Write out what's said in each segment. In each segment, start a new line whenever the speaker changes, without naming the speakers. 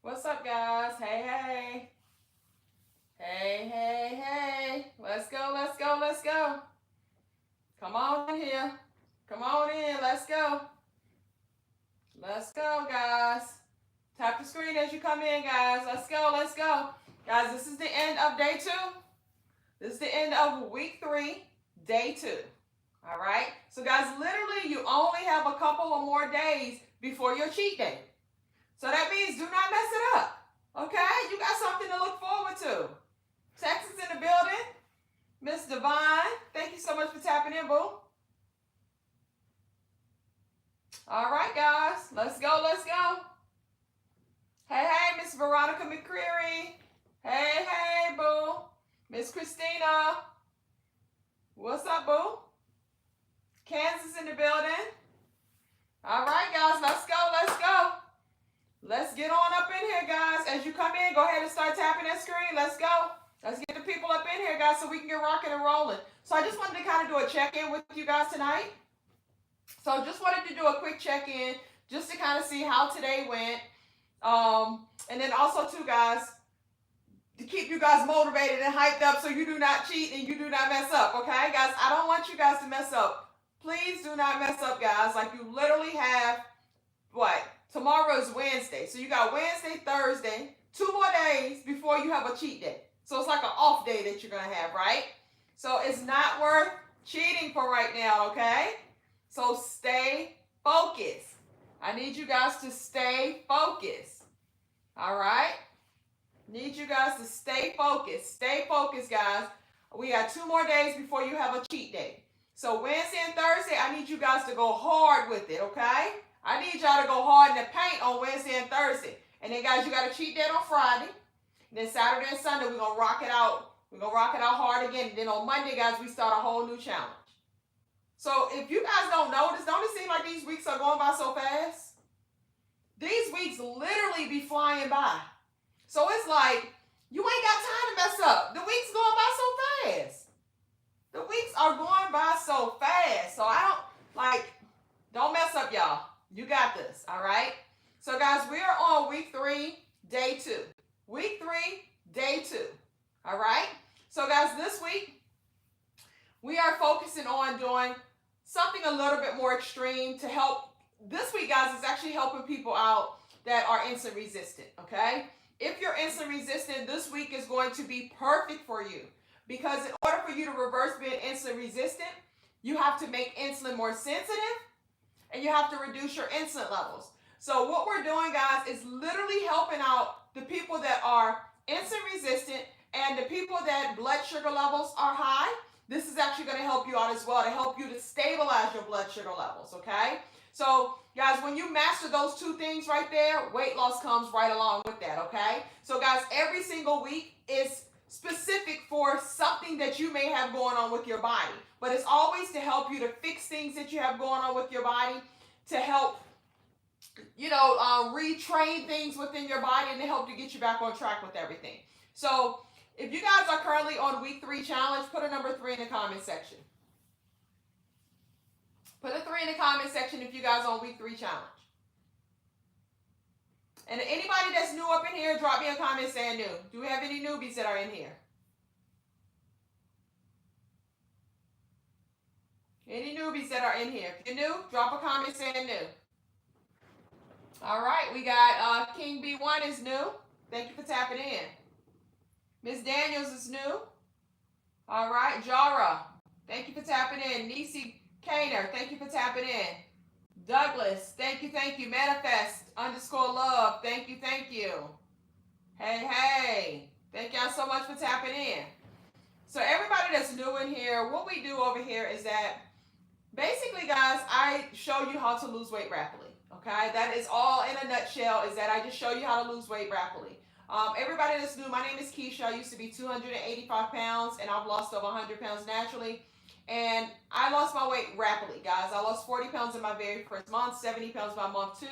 What's up, guys? Hey, hey. Hey, hey, hey. Let's go, let's go, let's go. Come on in here. Come on in. Let's go. Let's go, guys. Tap the screen as you come in, guys. Let's go, let's go. Guys, this is the end of day 2. This is the end of week 3, day 2. All right? So, guys, literally, you only have a couple of more days before your cheat day. So that means do not mess it up. Okay? You got something to look forward to. Texas in the building. Miss Divine, thank you so much for tapping in, boo. All right, guys. Let's go, let's go. Hey, hey, Miss Veronica McCreary. Hey, hey, boo. Miss Christina. What's up, boo? Kansas in the building. All right, guys. Let's go, let's go. Let's get on up in here, guys. As you come in, go ahead and start tapping that screen. Let's go. Let's get the people up in here, guys, so we can get rocking and rolling. So I just wanted to kind of do a check-in with you guys tonight. So just wanted to do a quick check-in just to kind of see how today went. And then also, too, guys, to keep you guys motivated and hyped up so you do not cheat and you do not mess up, okay? Guys, I don't want you guys to mess up. Please do not mess up, guys. Like, you literally have, what? Tomorrow's Wednesday. So you got Wednesday, Thursday, 2 more days before you have a cheat day. So it's like an off day that you're going to have, right? So it's not worth cheating for right now, okay? So stay focused. I need you guys to stay focused. All right? Need you guys to stay focused. Stay focused, guys. We got 2 more days before you have a cheat day. So Wednesday and Thursday, I need you guys to go hard with it, okay? I need y'all to go hard in the paint on Wednesday and Thursday. And then, guys, you got a cheat day on Friday. And then Saturday and Sunday, we're going to rock it out. We're going to rock it out hard again. And then on Monday, guys, we start a whole new challenge. So if you guys don't notice, don't it seem like these weeks are going by so fast? These weeks literally be flying by. So it's like, you ain't got time to mess up. The weeks going by so fast. The weeks are going by so fast. So don't mess up, y'all. You got this, all right? So, guys, we are on week 3, day 2. Week 3, day 2, all right? So, guys, this week, we are focusing on doing something a little bit more extreme to help. This week, guys, is actually helping people out that are insulin resistant, okay? If you're insulin resistant, this week is going to be perfect for you because in order for you to reverse being insulin resistant, you have to make insulin more sensitive and you have to reduce your insulin levels. So what we're doing, guys, is literally helping out the people that are insulin resistant and the people that blood sugar levels are high. This is actually going to help you out as well to help you to stabilize your blood sugar levels, okay? So, guys, when you master those 2 things right there, weight loss comes right along with that, okay? So, guys, every single week is specific for something that you may have going on with your body. But it's always to help you to fix things that you have going on with your body, to help, retrain things within your body and to help to get you back on track with everything. So, if you guys are currently on week 3 challenge, put a number 3 in the comment section. Put a 3 in the comment section if you guys are on week 3 challenge. And anybody that's new up in here, drop me a comment saying new. Do we have any newbies that are in here? Any newbies that are in here? If you're new, drop a comment saying new. All right, we got King B1 is new. Thank you for tapping in. Miss Daniels is new. All right, Jara, thank you for tapping in. Nisi Kaner, thank you for tapping in. Douglas, thank you, thank you. Manifest_love, thank you, thank you. Hey, hey, thank y'all so much for tapping in. So everybody that's new in here, what we do over here is that basically, guys, I show you how to lose weight rapidly, okay? That is all in a nutshell, is that I just show you how to lose weight rapidly. Everybody that's new, my name is Keisha. I used to be 285 pounds, and I've lost over 100 pounds naturally. And I lost my weight rapidly, guys. I lost 40 pounds in my very first month, 70 pounds by month 2,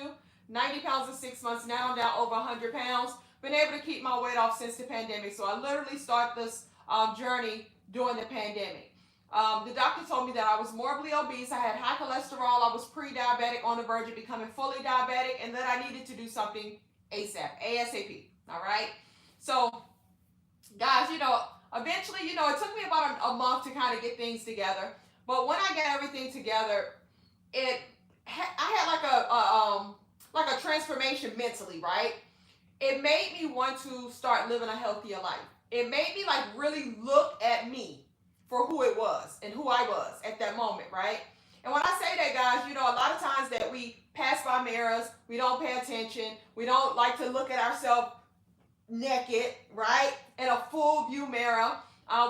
90 pounds in 6 months. Now I'm down over 100 pounds. Been able to keep my weight off since the pandemic. So I literally started this journey during the pandemic. The doctor told me that I was morbidly obese. I had high cholesterol. I was pre-diabetic on the verge of becoming fully diabetic, and that I needed to do something ASAP, ASAP. All right. So, guys, eventually, it took me about a month to kind of get things together. But when I got everything together, I had like a transformation mentally, right? It made me want to start living a healthier life. It made me like really look at me for who it was and who I was at that moment, right? And when I say that, guys, a lot of times that we pass by mirrors, we don't pay attention, we don't like to look at ourselves naked, right? In a full view mirror.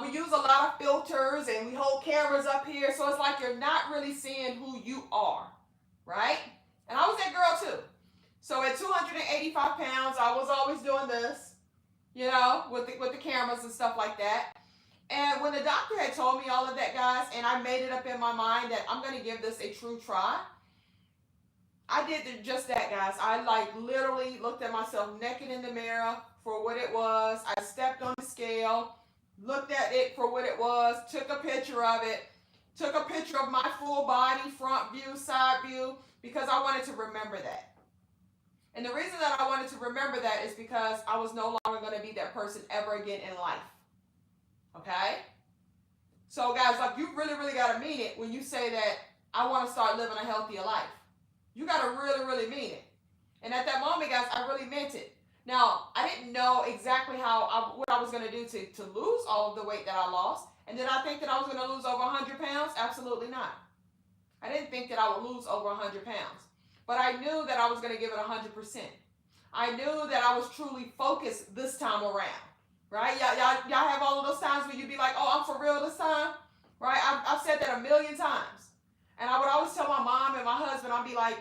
We use a lot of filters and we hold cameras up here, so it's like you're not really seeing who you are, right? And I was that girl too. So at 285 pounds, I was always doing this, with the cameras and stuff like that. And when the doctor had told me all of that, guys, and I made it up in my mind that I'm going to give this a true try, I did just that, guys. I like literally looked at myself naked in the mirror for what it was. I stepped on the scale, looked at it for what it was, took a picture of it, took a picture of my full body, front view, side view, because I wanted to remember that. And the reason that I wanted to remember that is because I was no longer going to be that person ever again in life. Okay? So, guys, like, you really, really got to mean it when you say that I want to start living a healthier life. You got to really, really mean it. And at that moment, guys, I really meant it. Now, I didn't know exactly what I was going to do to lose all of the weight that I lost. And did I think that I was going to lose over 100 pounds? Absolutely not. I didn't think that I would lose over 100 pounds. But I knew that I was going to give it 100%. I knew that I was truly focused this time around. Right? Y'all have all of those times when you be like, oh, I'm for real this time? Right? I've said that a million times. And I would always tell my mom and my husband, I'd be like,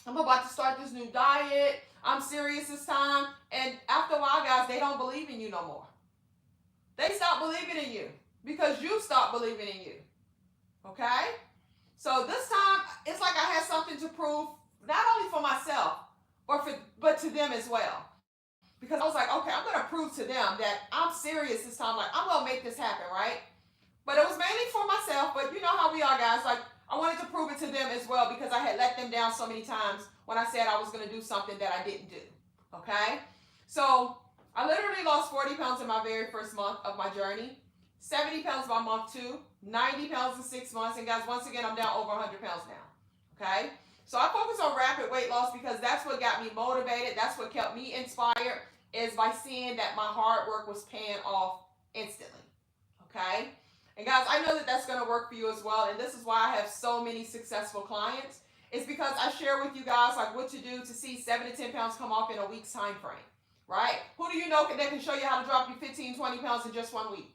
I'm about to start this new diet. I'm serious this time. And after a while, guys, they don't believe in you no more. They stop believing in you because you stop believing in you. Okay? So this time, it's like I had something to prove, not only for myself, but to them as well. Because I was like, okay, I'm going to prove to them that I'm serious this time. Like, I'm going to make this happen, right? But it was mainly for myself. But you know how we are, guys. Like, I wanted to prove it to them as well because I had let them down so many times when I said I was going to do something that I didn't do. Okay? So, I literally lost 40 pounds in my very first month of my journey. 70 pounds by month 2. 90 pounds in 6 months. And guys, once again, I'm down over 100 pounds now. Okay? So I focus on rapid weight loss because that's what got me motivated. That's what kept me inspired, is by seeing that my hard work was paying off instantly. Okay? And guys, I know that that's going to work for you as well. And this is why I have so many successful clients. It's because I share with you guys like what to do to see 7 to 10 pounds come off in a week's time frame. Right? Who do you know that can show you how to drop you 15, 20 pounds in just 1 week?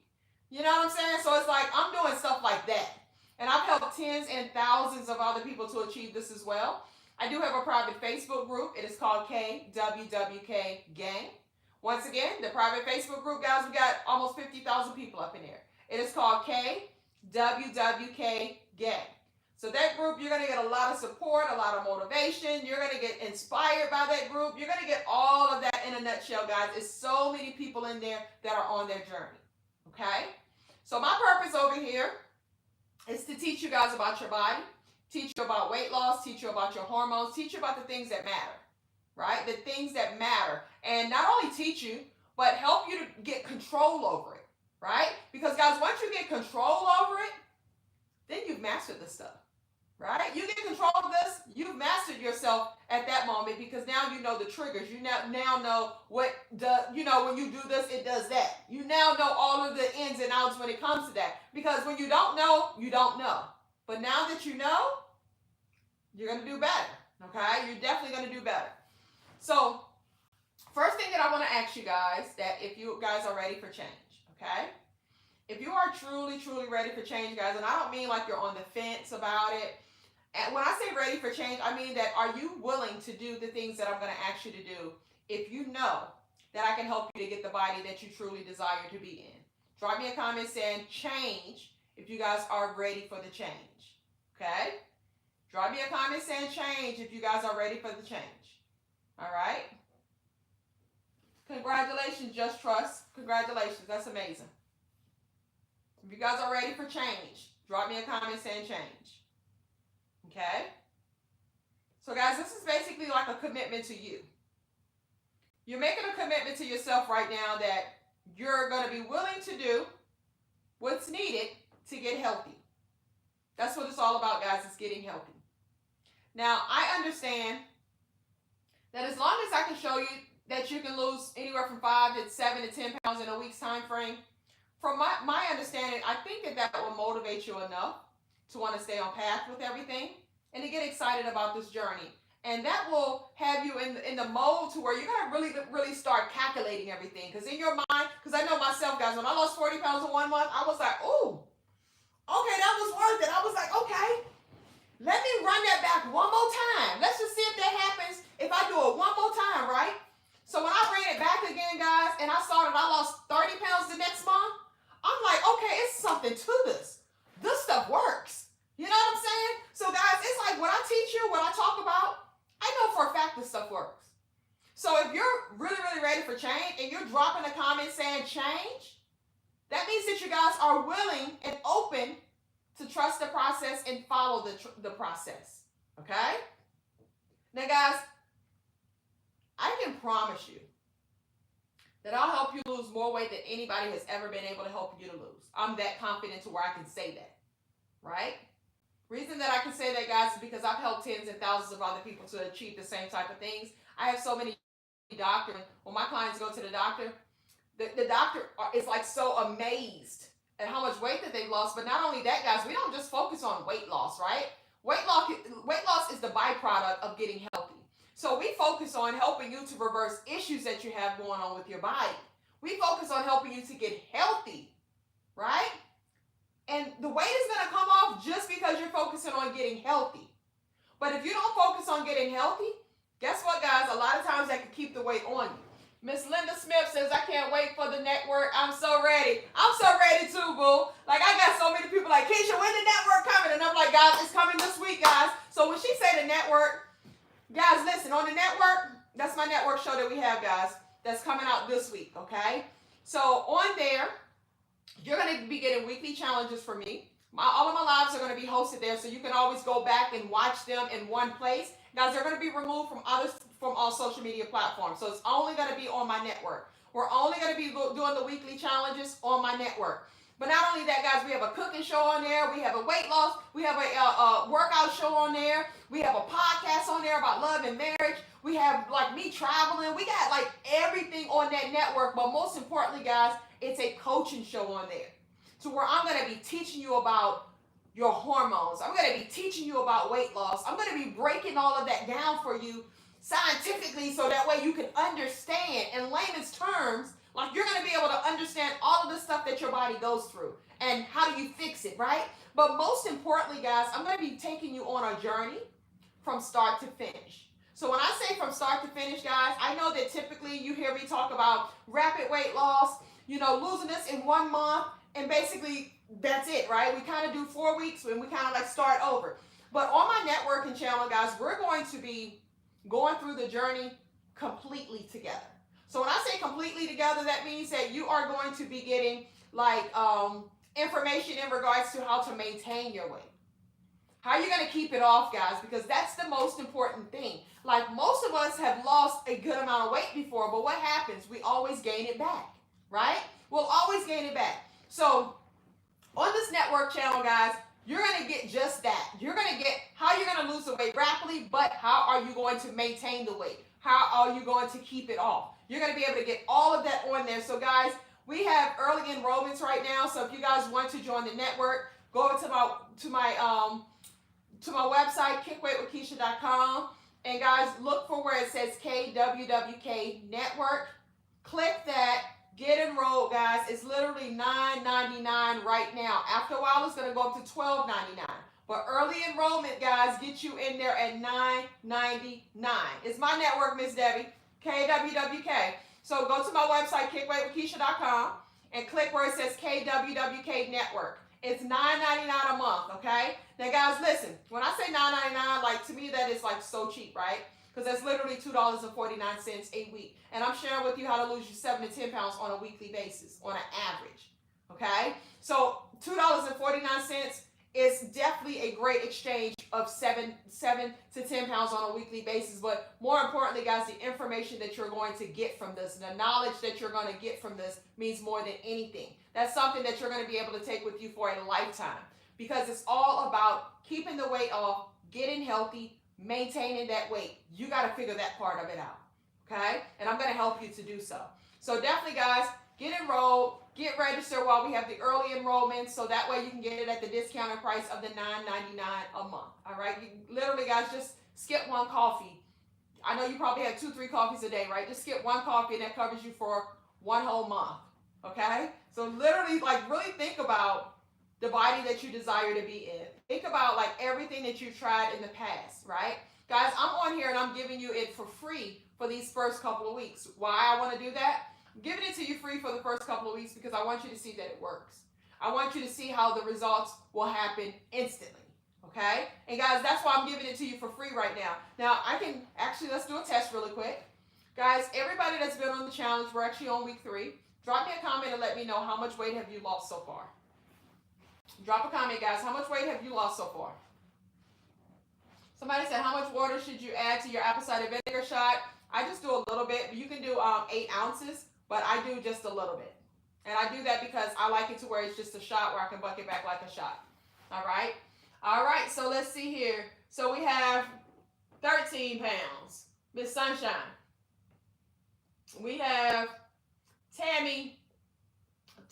You know what I'm saying? So it's like I'm doing stuff like that. And I've helped tens and thousands of other people to achieve this as well. I do have a private Facebook group. It is called KWWK Gang. Once again, the private Facebook group, guys, we got almost 50,000 people up in there. It is called KWWK Gang. So that group, you're going to get a lot of support, a lot of motivation. You're going to get inspired by that group. You're going to get all of that in a nutshell, guys. It's so many people in there that are on their journey. Okay? So my purpose over here is to teach you guys about your body, teach you about weight loss, teach you about your hormones, teach you about the things that matter, right? The things that matter. And not only teach you, but help you to get control over it, right? Because, guys, once you get control over it, then you've mastered this stuff, right? You get control of this, you've mastered yourself at that moment because now you know the triggers. You now know what does, when you do this, it does that. You now know all of the ins and outs when it comes to that. Because when you don't know, you don't know. But now that you know, you're going to do better, okay? You're definitely going to do better. So, first thing that I want to ask you guys, that if you guys are ready for change, okay? If you are truly, truly ready for change, guys, and I don't mean like you're on the fence about it. And when I say ready for change, I mean that are you willing to do the things that I'm going to ask you to do if you know that I can help you to get the body that you truly desire to be in? Drop me a comment saying change if you guys are ready for the change, okay? Drop me a comment saying change if you guys are ready for the change, all right? Congratulations, Just Trust. Congratulations. That's amazing. If you guys are ready for change, drop me a comment saying change. Okay? So, guys, this is basically like a commitment to you. You're making a commitment to yourself right now that you're going to be willing to do what's needed to get healthy. That's what it's all about, guys, is getting healthy. Now, I understand that as long as I can show you that you can lose anywhere from 5 to 7 to 10 pounds in a week's time frame, from my understanding, I think that will motivate you enough to want to stay on path with everything and to get excited about this journey. And that will have you in the mode to where you're going to really start calculating everything. Because in your mind, because I know myself, guys, when I lost 40 pounds in 1 month, I was like, ooh, okay, that was worth it. I was like, okay, let me run that back one more time. Let's just see if that happens if I do it one more time, right? So when I ran it back again, guys, and I saw that I lost 30 pounds the next month, I'm like, okay, it's something to this. This stuff works. You know what I'm saying? So, guys, it's like what I teach you, what I talk about, I know for a fact this stuff works. So if you're really, really ready for change and you're dropping a comment saying change, that means that you guys are willing and open to trust the process and follow the process. Okay? Now, guys, I can promise you that I'll help you lose more weight than anybody has ever been able to help you to lose. I'm that confident to where I can say that. Right? Reason that I can say that, guys, is because I've helped tens and thousands of other people to achieve the same type of things. I have so many doctors. When my clients go to the doctor is like so amazed at how much weight that they've lost. But not only that, guys, we don't just focus on weight loss, right? Weight loss is the byproduct of getting healthy. So we focus on helping you to reverse issues that you have going on with your body. We focus on helping you to get healthy, right? And the weight is going to come off just because you're focusing on getting healthy. But if you don't focus on getting healthy, guess what, guys? A lot of times that can keep the weight on you. Miss Linda Smith says, I can't wait for the network. I'm so ready. I'm so ready too, boo. Like, I got so many people like, Keisha, when the network coming? And I'm like, guys, it's coming this week, guys. So when she say the network, guys, listen, on the network, that's my network show that we have, guys, that's coming out this week, okay? So on there, you're going to be getting weekly challenges from me. All of my lives are going to be hosted there, so you can always go back and watch them in one place. Guys, they're going to be removed from all social media platforms, so it's only going to be on my network. We're only going to be doing the weekly challenges on my network. But not only that, guys, we have a cooking show on there. We have a weight loss. We have a workout show on there. We have a podcast on there about love and marriage. We have, like, me traveling. We got, like, everything on that network. But most importantly, guys, it's a coaching show on there. To where I'm going to be teaching you about your hormones. I'm going to be teaching you about weight loss. I'm going to be breaking all of that down for you scientifically so that way you can understand in layman's terms. Like, you're going to be able to understand all of the stuff that your body goes through and how do you fix it, right? But most importantly, guys, I'm going to be taking you on a journey from start to finish. So when I say from start to finish, guys, I know that typically you hear me talk about rapid weight loss, you know, losing this in 1 month, and basically that's it, right? We kind of do 4 weeks and we kind of like start over. But on my networking channel, guys, we're going to be going through the journey completely together. So when I say completely together, that means that you are going to be getting like information in regards to how to maintain your weight. How are you going to keep it off, guys? Because that's the most important thing. Like, most of us have lost a good amount of weight before, but what happens? We always gain it back, right? We'll always gain it back. So on this network channel, guys, you're going to get just that. You're going to get how you're going to lose the weight rapidly, but how are you going to maintain the weight? How are you going to keep it off? You're going to be able to get all of that on there. So, guys, we have early enrollments right now. So if you guys want to join the network, go over to my website, kickweightwithkeisha.com. And, guys, look for where it says KWWK Network. Click that. Get enrolled, guys. It's literally $9.99 right now. After a while, it's going to go up to $12.99. But early enrollment, guys, get you in there at $9.99. It's my network, Miss Debbie, KWWK. So go to my website, kickweightwithkeisha.com, and click where it says KWWK Network. It's $9.99 a month, okay? Now, guys, listen. When I say $9.99, like, to me, that is, like, so cheap, right? Because that's literally $2.49 a week. And I'm sharing with you how to lose you 7 to 10 pounds on a weekly basis, on an average. Okay? So $2.49 is definitely a great exchange of 7 to 10 pounds on a weekly basis. But more importantly, guys, the information that you're going to get from this, the knowledge that you're going to get from this means more than anything. That's something that you're going to be able to take with you for a lifetime, because it's all about keeping the weight off, getting healthy, maintaining that weight. You got to figure that part of it out, okay? And I'm going to help you to do so. So definitely, guys, get enrolled, get registered while we have the early enrollment, so that way you can get it at the discounted price of the $9.99 a month, all right? You literally, guys, just skip one coffee. I know you probably have 2-3 coffees a day, right? Just skip one coffee and that covers you for one whole month, okay? So literally, like, really think about the body that you desire to be in. Think about, like, everything that you've tried in the past, right? Guys, I'm on here and I'm giving you it for free for these first couple of weeks. Why I want to do that? I'm giving it to you free for the first couple of weeks because I want you to see that it works. I want you to see how the results will happen instantly, okay? And guys, that's why I'm giving it to you for free right now. Now, I can actually, let's do a test really quick. Guys, everybody that's been on the challenge, we're actually on week 3. Drop me a comment and let me know how much weight have you lost so far. Drop a comment, guys. How much weight have you lost so far? Somebody said, how much water should you add to your apple cider vinegar shot? I just do a little bit. You can do 8 ounces, but I do just a little bit. And I do that because I like it to where it's just a shot where I can buck it back like a shot. All right? All right, so let's see here. So we have 13 pounds. Miss Sunshine. We have Tammy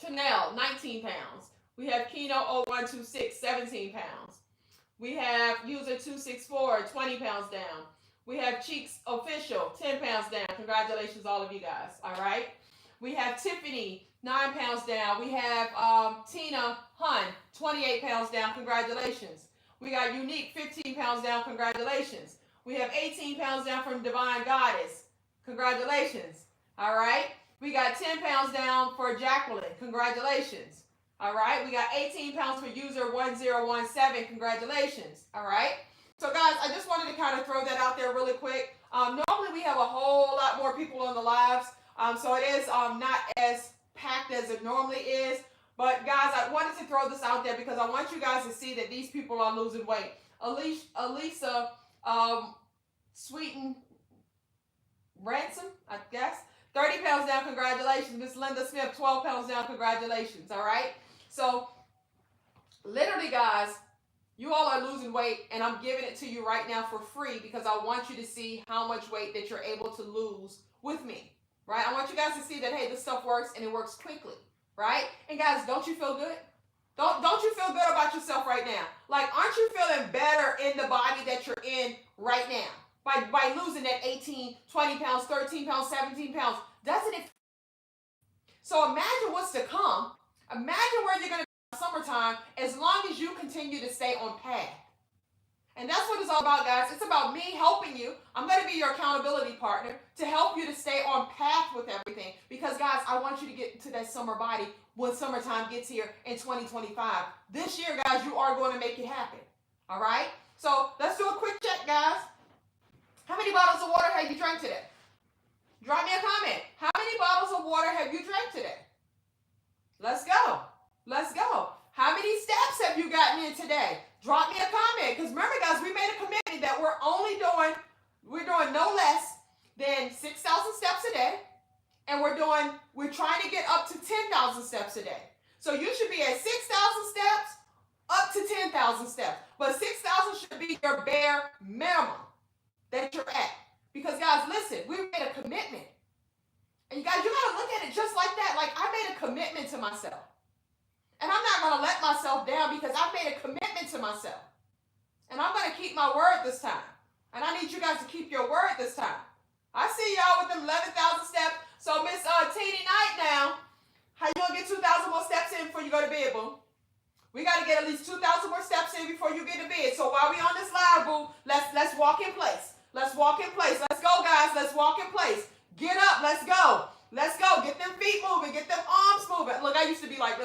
Tanel, 19 pounds. We have Keno0126, 17 pounds. We have User264, 20 pounds down. We have Cheeks Official, 10 pounds down. Congratulations, all of you guys. All right. We have Tiffany, 9 pounds down. We have Tina Hun, 28 pounds down. Congratulations. We got Unique, 15 pounds down. Congratulations. We have 18 pounds down from Divine Goddess. Congratulations. All right. We got 10 pounds down for Jacqueline. Congratulations. All right, we got 18 pounds for User1017. Congratulations. All right. So, guys, I just wanted to kind of throw that out there really quick. Normally, we have a whole lot more people on the lives, so it is not as packed as it normally is. But, guys, I wanted to throw this out there because I want you guys to see that these people are losing weight. Elisa Sweeten Ransom, I guess, 30 pounds down. Congratulations. Miss Linda Smith, 12 pounds down. Congratulations. All right. So, literally, guys, you all are losing weight, and I'm giving it to you right now for free because I want you to see how much weight that you're able to lose with me, right? I want you guys to see that, hey, this stuff works, and it works quickly, right? And, guys, don't you feel good? Don't you feel good about yourself right now? Like, aren't you feeling better in the body that you're in right now by losing that 18, 20 pounds, 13 pounds, 17 pounds? Doesn't it? So imagine what's to come. Imagine where you're going to be in the summertime as long as you continue to stay on path. And that's what it's all about, guys. It's about me helping you. I'm going to be your accountability partner to help you to stay on path with everything. Because, guys, I want you to get to that summer body when summertime gets here in 2025. This year, guys, you are going to make it happen. All right? So let's do a quick check, guys. How many bottles of water have you drank today? Drop me a comment. How many bottles of water have you drank today? Let's go. Let's go. How many steps have you gotten in today? Drop me a comment. Because remember, guys, we made a commitment that we're doing no less than 6,000 steps a day. And we're trying to get up to 10,000 steps a day. So you should be at 6,000 steps up to 10,000 steps. But 6,000 should be your bare minimum that you're at. Because, guys, listen, we made a commitment. And you guys, you got to look at it just like that. Like, I made a commitment to myself. And I'm not going to let myself down because I made a commitment to myself. And I'm going to keep my word this time. And I need you guys to keep your word this time. I see y'all with them 11,000 steps. So, Miss Teeny Knight now, how you going to get 2,000 more steps in before you go to bed, boo? We got to get at least 2,000 more steps in before you get to bed. So, while we on this live, boo, let's walk in place. Let's walk in place. Let's go, guys. Let's walk in place. Get up. Let's go. Let's go. Get them feet moving. Get them arms moving. Look, I used to be like,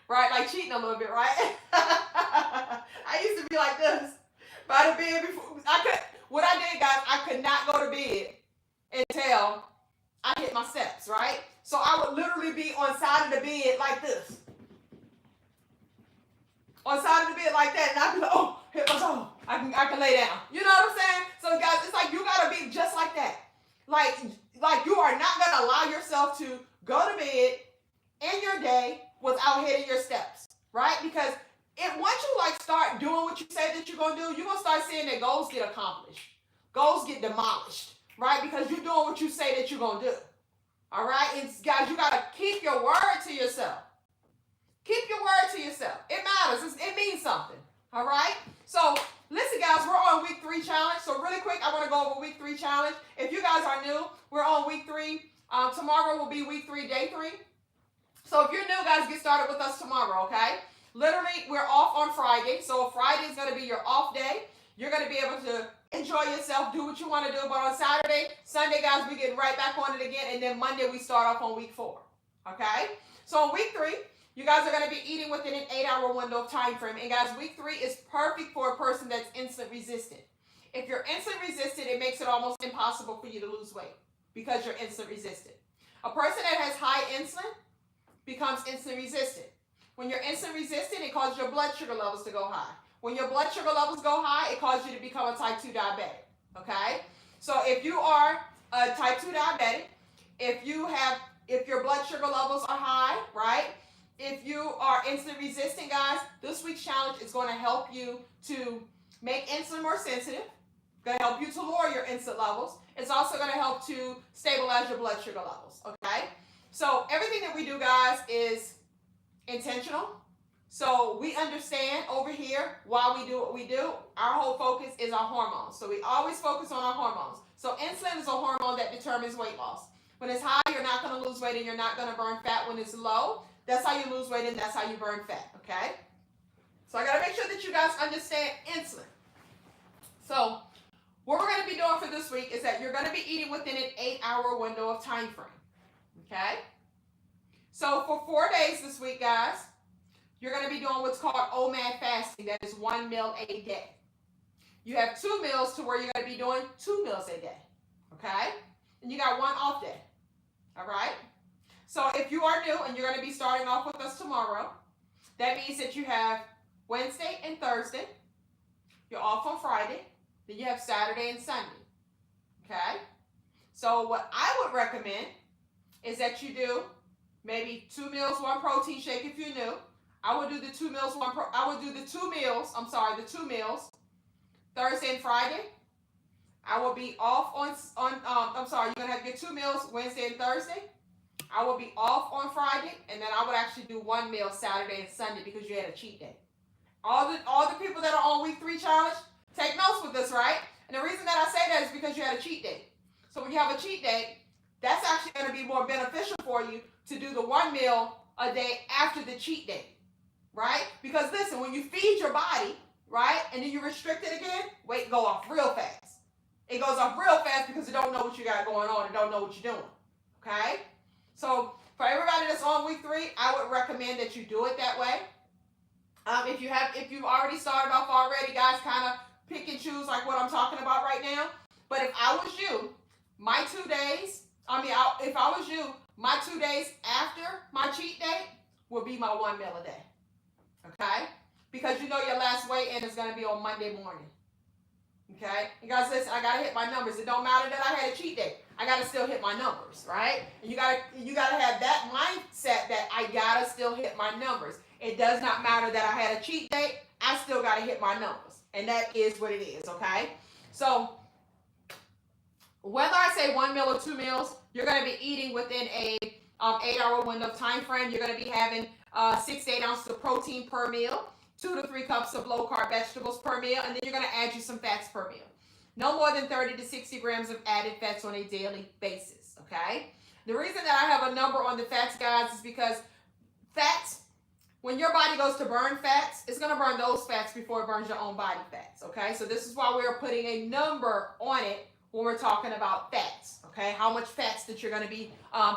right? Like cheating a little bit, right? I used to be like this. By the bed before. What I did, guys, I could not go to bed until I hit my steps, right? So I would literally be on side of the bed like this. On side of the bed like that. And I'd be like, oh, hit my toe. I can lay down. You know what I'm saying? So guys, it's like you gotta be just like that. Like you are not gonna allow yourself to go to bed in your day without hitting your steps, right? Because once you like start doing what you say that you're gonna do, you're gonna start seeing that goals get accomplished, goals get demolished, right? Because you're doing what you say that you're gonna do. All right, guys, you gotta keep your word to yourself. Keep your word to yourself. It matters. It means something. All right. So listen, guys, we're on week 3 challenge. So really quick, I want to go over week 3 challenge. If you guys are new, we're on week 3. Tomorrow will be week 3, day 3. So if you're new, guys, get started with us tomorrow. Okay. Literally, we're off on Friday. So Friday is going to be your off day. You're going to be able to enjoy yourself, do what you want to do. But on Saturday, Sunday, guys, we get right back on it again. And then Monday, we start off on week 4. Okay. So on week 3, you guys are going to be eating within an 8-hour window of time frame. And guys, week 3 is perfect for a person that's insulin resistant. If you're insulin resistant, it makes it almost impossible for you to lose weight because you're insulin resistant. A person that has high insulin becomes insulin resistant. When you're insulin resistant, it causes your blood sugar levels to go high. When your blood sugar levels go high, it causes you to become a type 2 diabetic. Okay? So if you are a type 2 diabetic, if your blood sugar levels are high, right? If you are insulin resistant, guys, this week's challenge is going to help you to make insulin more sensitive. It's going to help you to lower your insulin levels. It's also going to help to stabilize your blood sugar levels, okay? So everything that we do, guys, is intentional. So we understand over here why we do what we do. Our whole focus is our hormones. So we always focus on our hormones. So insulin is a hormone that determines weight loss. When it's high, you're not going to lose weight and you're not going to burn fat. When it's low, that's how you lose weight and that's how you burn fat, okay? So I got to make sure that you guys understand insulin. So what we're going to be doing for this week is that you're going to be eating within an 8-hour window of time frame, okay? So for 4 days this week, guys, you're going to be doing what's called OMAD fasting. That is 1 meal a day. You have 2 meals to where you're going to be doing 2 meals a day, okay? And you got 1 off day, all right? So if you are new and you're going to be starting off with us tomorrow, that means that you have Wednesday and Thursday. You're off on Friday. Then you have Saturday and Sunday. Okay? So what I would recommend is that you do maybe 2 meals, 1 protein shake if you're new. I would do the 2 meals, the 2 meals Thursday and Friday. I will be off you're going to have your 2 meals Wednesday and Thursday. I will be off on Friday, and then I would actually do 1 meal Saturday and Sunday because you had a cheat day. All the people that are on week 3 challenge, take notes with this, right? And the reason that I say that is because you had a cheat day. So when you have a cheat day, that's actually going to be more beneficial for you to do the 1 meal a day after the cheat day, right? Because listen, when you feed your body, right, and then you restrict it again, weight go off real fast. It goes off real fast because you don't know what you got going on and don't know what you're doing, okay? So for everybody that's on week 3, I would recommend that you do it that way. If you've already started off already, guys, kind of pick and choose like what I'm talking about right now. But if I was you, my 2 days, if I was you, my 2 days after my cheat day would be my 1 meal a day. Okay? Because you know your last weigh-in is going to be on Monday morning. Okay? You guys, listen, I got to hit my numbers. It don't matter that I had a cheat day. I got to still hit my numbers, right? And you got to have that mindset that I got to still hit my numbers. It does not matter that I had a cheat day. I still got to hit my numbers. And that is what it is, okay? So whether I say 1 meal or 2 meals, you're going to be eating within a 8-hour window of time frame. You're going to be having 6 to 8 ounces of protein per meal, 2 to 3 cups of low-carb vegetables per meal, and then you're going to add you some fats per meal. No more than 30 to 60 grams of added fats on a daily basis, okay? The reason that I have a number on the fats, guys, is because fats, when your body goes to burn fats, it's going to burn those fats before it burns your own body fats, okay? So this is why we're putting a number on it when we're talking about fats, okay? How much fats that you're going to be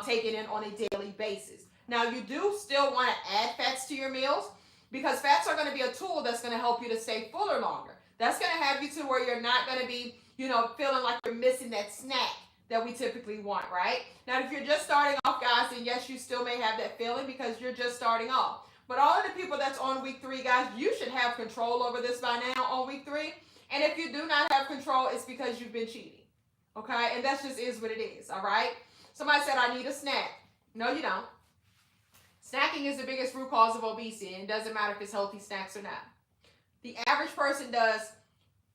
taking in on a daily basis. Now, you do still want to add fats to your meals because fats are going to be a tool that's going to help you to stay fuller longer. That's going to have you to where you're not going to be, feeling like you're missing that snack that we typically want, right? Now, if you're just starting off, guys, then yes, you still may have that feeling because you're just starting off. But all of the people that's on week 3, guys, you should have control over this by now on week 3. And if you do not have control, it's because you've been cheating. Okay? And that just is what it is. All right? Somebody said, I need a snack. No, you don't. Snacking is the biggest root cause of obesity, and it doesn't matter if it's healthy snacks or not. The average person does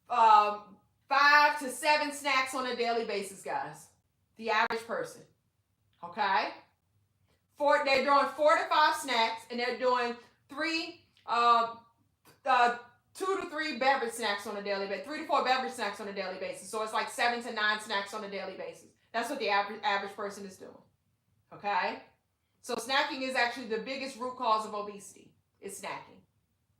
5 to 7 snacks on a daily basis, guys. The average person. Okay? They're doing 4 to 5 snacks, and they're doing 2 to 3 beverage snacks on a daily basis. 3 to 4 beverage snacks on a daily basis. So it's like 7 to 9 snacks on a daily basis. That's what the average person is doing. Okay? So snacking is actually the biggest root cause of obesity. It's snacking.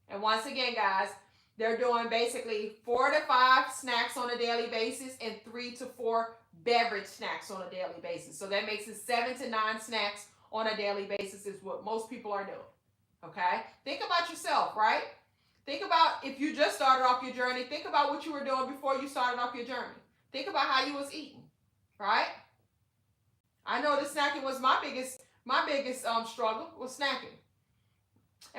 And once again, guys, they're doing basically 4 to 5 snacks on a daily basis and 3 to 4 beverage snacks on a daily basis. So that makes it 7 to 9 snacks on a daily basis is what most people are doing. Okay? Think about yourself, right? Think about if you just started off your journey. Think about what you were doing before you started off your journey. Think about how you was eating, right? I know that snacking was my biggest struggle was snacking.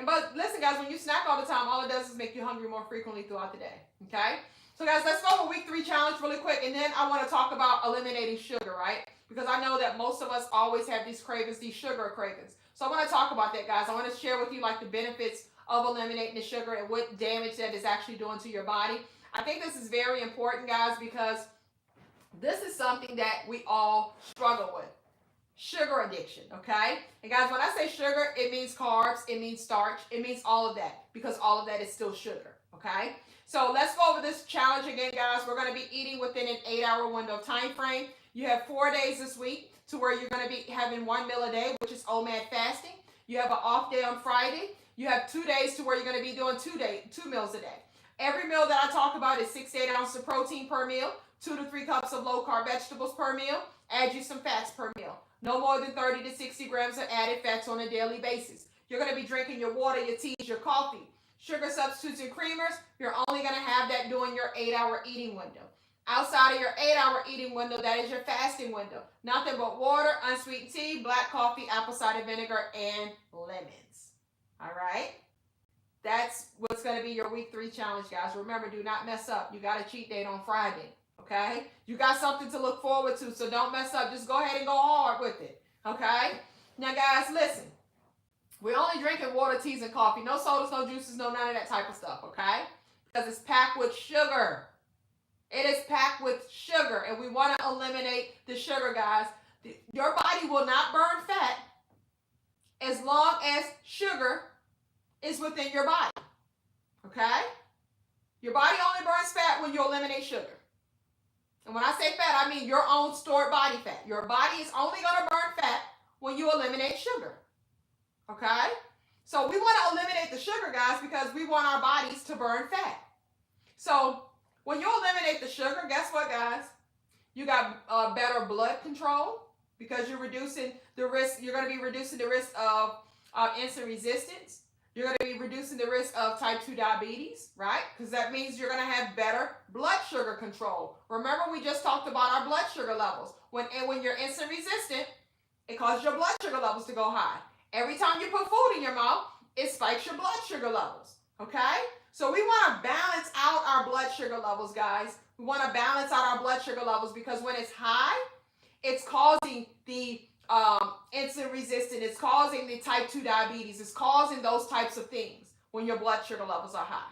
But listen, guys, when you snack all the time, all it does is make you hungry more frequently throughout the day. Okay? So, guys, let's go over week 3 challenge really quick, and then I want to talk about eliminating sugar, right? Because I know that most of us always have these cravings, these sugar cravings. So I want to talk about that, guys. I want to share with you like the benefits of eliminating the sugar and what damage that is actually doing to your body. I think this is very important, guys, because this is something that we all struggle with. Sugar addiction, okay? And guys, when I say sugar, it means carbs, it means starch, it means all of that, because all of that is still sugar, okay? So let's go over this challenge again, guys. We're going to be eating within an 8-hour window of time frame. You have 4 days this week to where you're going to be having 1 meal a day, which is OMAD fasting. You have an off day on Friday. You have 2 days to where you're going to be doing 2 meals a day. Every meal that I talk about is 6 to 8 ounces of protein per meal, 2 to 3 cups of low-carb vegetables per meal. Add you some fats per meal. No more than 30 to 60 grams of added fats on a daily basis. You're going to be drinking your water, your teas, your coffee. Sugar substitutes and creamers, you're only going to have that during your 8-hour eating window. Outside of your 8-hour eating window, that is your fasting window. Nothing but water, unsweetened tea, black coffee, apple cider vinegar, and lemons. All right? That's what's going to be your week 3 challenge, guys. Remember, do not mess up. You got a cheat date on Friday. Okay? You got something to look forward to, so don't mess up. Just go ahead and go hard with it. Okay? Now, guys, listen. We're only drinking water, teas, and coffee. No sodas, no juices, no none of that type of stuff, okay? Because it's packed with sugar. It is packed with sugar, and we want to eliminate the sugar, guys. Your body will not burn fat as long as sugar is within your body, okay? Your body only burns fat when you eliminate sugar. And when I say fat, I mean your own stored body fat. Your body is only going to burn fat when you eliminate sugar. Okay? So we want to eliminate the sugar, guys, because we want our bodies to burn fat. So when you eliminate the sugar, guess what, guys? You got better blood control because you're reducing the risk. You're going to be reducing the risk of insulin resistance. You're going to be reducing the risk of type 2 diabetes, right? Because that means you're going to have better blood sugar control. Remember, we just talked about our blood sugar levels. When you're insulin resistant, it causes your blood sugar levels to go high. Every time you put food in your mouth, it spikes your blood sugar levels, okay? So we want to balance out our blood sugar levels, guys. We want to balance out our blood sugar levels because when it's high, it's causing the insulin resistant, it's causing the type 2 diabetes, it's causing those types of things when your blood sugar levels are high,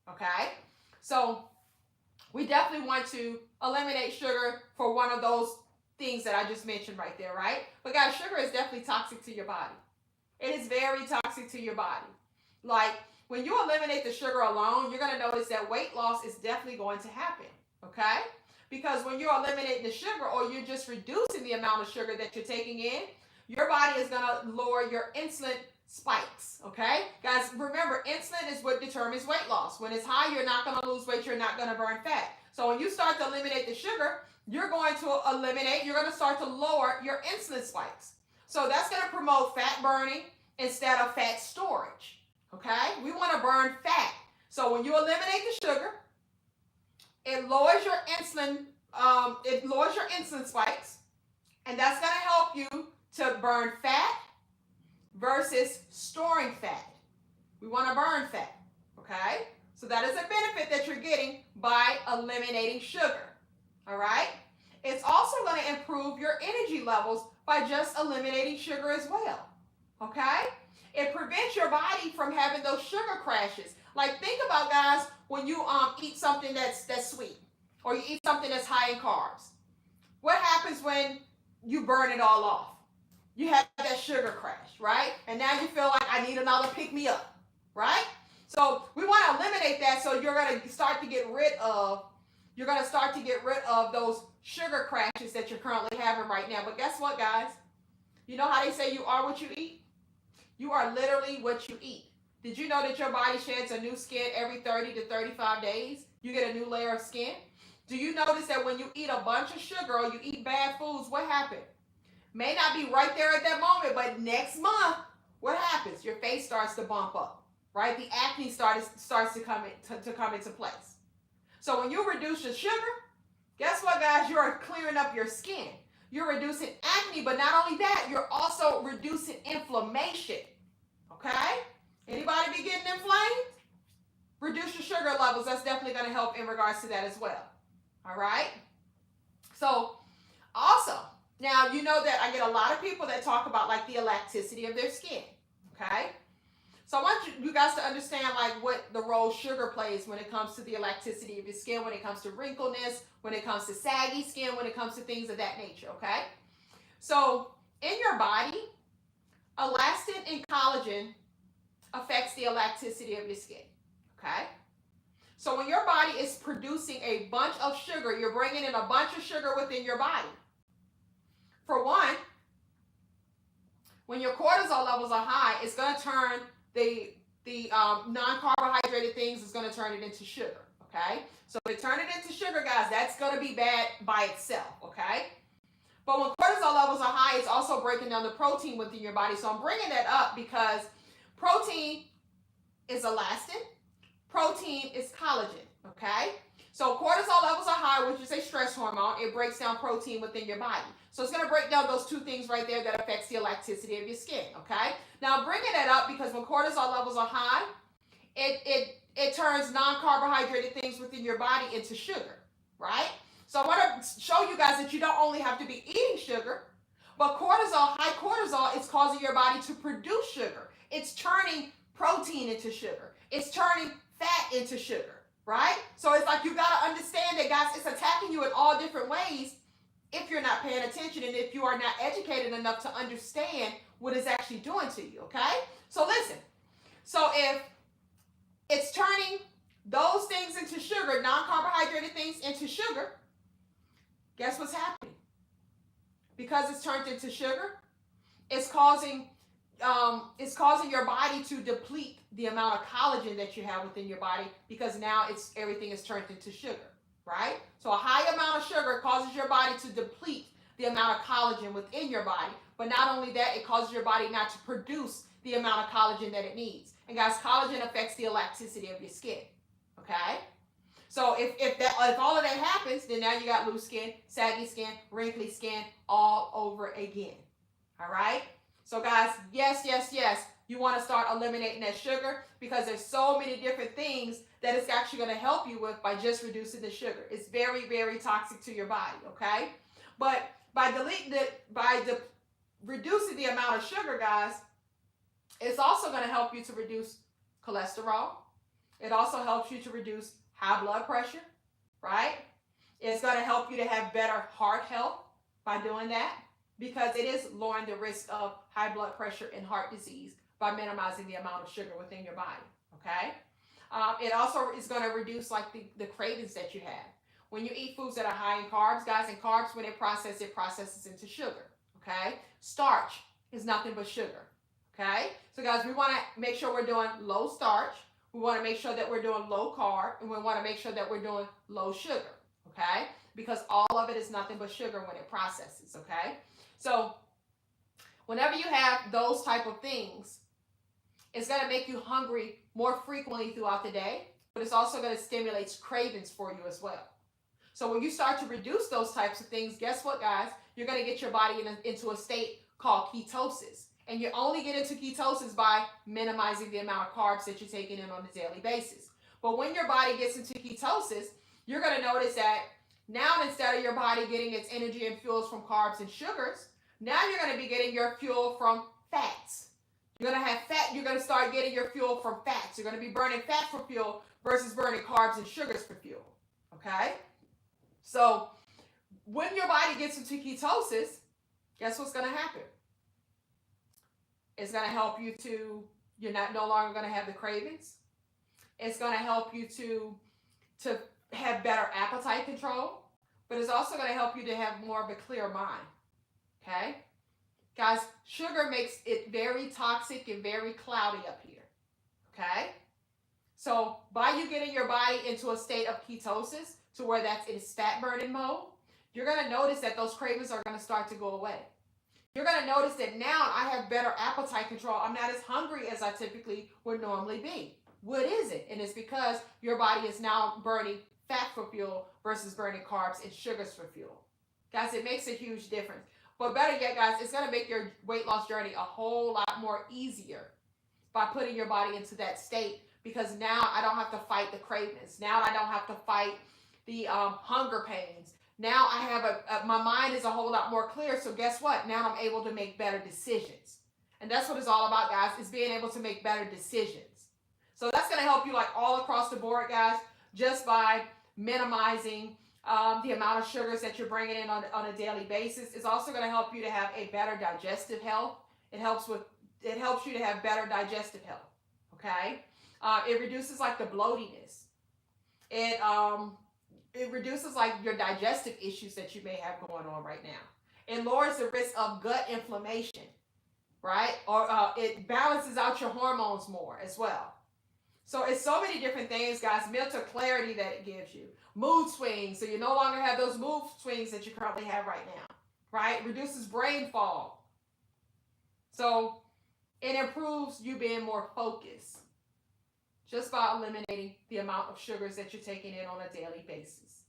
okay? So we definitely want to eliminate sugar for one of those things that I just mentioned right there, right? But guys, sugar is definitely toxic to your body. It is very toxic to your body. Like, when you eliminate the sugar alone, you're going to notice that weight loss is definitely going to happen, okay? Because when you're eliminating the sugar or you're just reducing the amount of sugar that you're taking in, your body is going to lower your insulin spikes, okay? Guys, remember, insulin is what determines weight loss. When it's high, you're not going to lose weight, you're not going to burn fat. So when you start to eliminate the sugar, you're going to start to lower your insulin spikes. So that's going to promote fat burning instead of fat storage, okay? We want to burn fat. So when you eliminate the sugar, it lowers your insulin spikes, and that's going to help you to burn fat versus storing fat. We want to burn fat, okay? So So that is a benefit that you're getting by eliminating sugar. All right? It's also going to improve your energy levels by just eliminating sugar as well. Okay? It prevents your body from having those sugar crashes. Like, think about, guys, when you eat something that's sweet, or you eat something that's high in carbs. What happens when you burn it all off? You have that sugar crash, right? And now you feel like I need another pick-me-up, right? So we want to eliminate that, so you're going to start to get rid of those sugar crashes that you're currently having right now. But guess what, guys? You know how they say you are what you eat? You are literally what you eat. Did you know that your body sheds a new skin every 30 to 35 days? You get a new layer of skin. Do you notice that when you eat a bunch of sugar or you eat bad foods, what happens? May not be right there at that moment, but next month, what happens? Your face starts to bump up, right? The acne starts to come into place. So when you reduce your sugar, guess what, guys? You're clearing up your skin. You're reducing acne, but not only that, you're also reducing inflammation. Okay? Anybody be getting inflamed? Reduce your sugar levels. That's definitely going to help in regards to that as well. All right? So, awesome. Now, you know that I get a lot of people that talk about like the elasticity of their skin. Okay? So I want you guys to understand like what the role sugar plays when it comes to the elasticity of your skin, when it comes to wrinkleness, when it comes to saggy skin, when it comes to things of that nature, okay? So in your body, elastin and collagen affects the elasticity of your skin, okay? So when your body is producing a bunch of sugar, you're bringing in a bunch of sugar within your body. For one, when your cortisol levels are high, it's going to turn the non-carbohydrated things is going to turn it into sugar, okay? So if it turn it into sugar, guys, that's going to be bad by itself, okay? But when cortisol levels are high, it's also breaking down the protein within your body. So I'm bringing that up because protein is elastin, protein is collagen, okay? So cortisol levels are high, which is a stress hormone. It breaks down protein within your body. So it's going to break down those two things right there that affects the elasticity of your skin, okay? Now, I'm bringing that up because when cortisol levels are high, it turns non-carbohydrated things within your body into sugar, right? So I want to show you guys that you don't only have to be eating sugar, but high cortisol is causing your body to produce sugar. It's turning protein into sugar. It's turning fat into sugar, right? So it's like you got to understand that, guys, it's attacking you in all different ways if you're not paying attention and if you are not educated enough to understand what it's actually doing to you, okay? So listen. So if it's turning those things into sugar, non-carbohydrated things into sugar, guess what's happening? Because it's turned into sugar, it's causing your body to deplete the amount of collagen that you have within your body because now everything is turned into sugar, right? So a high amount of sugar causes your body to deplete the amount of collagen within your body. But not only that, it causes your body not to produce the amount of collagen that it needs. And guys, collagen affects the elasticity of your skin, okay? So if all of that happens, then now you got loose skin, saggy skin, wrinkly skin all over again, all right? So guys, yes, you want to start eliminating that sugar because there's so many different things that it's actually going to help you with by just reducing the sugar. It's very, very toxic to your body, okay? But by reducing the amount of sugar, guys, it's also going to help you to reduce cholesterol. It also helps you to reduce high blood pressure, right? It's going to help you to have better heart health by doing that because it is lowering the risk of high blood pressure and heart disease by minimizing the amount of sugar within your body, okay? It also is going to reduce like the cravings that you have. When you eat foods that are high in carbs, guys, and carbs, when it processes into sugar, okay? Starch is nothing but sugar, okay? So guys, we want to make sure we're doing low starch. We want to make sure that we're doing low carb, and we want to make sure that we're doing low sugar, okay? Because all of it is nothing but sugar when it processes, okay? So whenever you have those type of things, it's going to make you hungry more frequently throughout the day, but it's also going to stimulate cravings for you as well. So when you start to reduce those types of things, guess what, guys? You're going to get your body into a state called ketosis. And you only get into ketosis by minimizing the amount of carbs that you're taking in on a daily basis. But when your body gets into ketosis, you're going to notice that now instead of your body getting its energy and fuels from carbs and sugars, now you're going to be getting your fuel from fats. You're going to have fat. You're going to start getting your fuel from fats. You're going to be burning fat for fuel versus burning carbs and sugars for fuel. Okay? So when your body gets into ketosis, guess what's going to happen? It's going to help you to, you're no longer going to have the cravings. It's going to help you to have better appetite control, but it's also going to help you to have more of a clear mind. Okay? Guys, sugar makes it very toxic and very cloudy up here. Okay? So by you getting your body into a state of ketosis to where that's in fat burning mode, you're going to notice that those cravings are going to start to go away. You're going to notice that now I have better appetite control. I'm not as hungry as I typically would normally be. What is it? And it's because your body is now burning fat for fuel versus burning carbs and sugars for fuel. Guys, it makes a huge difference. But better yet, guys, it's going to make your weight loss journey a whole lot more easier by putting your body into that state, because now I don't have to fight the cravings. Now I don't have to fight the hunger pains. Now I have my mind is a whole lot more clear. So guess what? Now I'm able to make better decisions. And that's what it's all about, guys, is being able to make better decisions. So that's going to help you like all across the board, guys, just by minimizing the amount of sugars that you're bringing in on a daily basis. It's also going to help you to have a better digestive health. It helps you to have better digestive health. Okay? It reduces like the bloatiness. It reduces like your digestive issues that you may have going on right now. It lowers the risk of gut inflammation, right? Or it balances out your hormones more as well. So it's so many different things, guys. Mental clarity that it gives you. Mood swings, so you no longer have those mood swings that you currently have right now, right? It reduces brain fog. So it improves you being more focused just by eliminating the amount of sugars that you're taking in on a daily basis.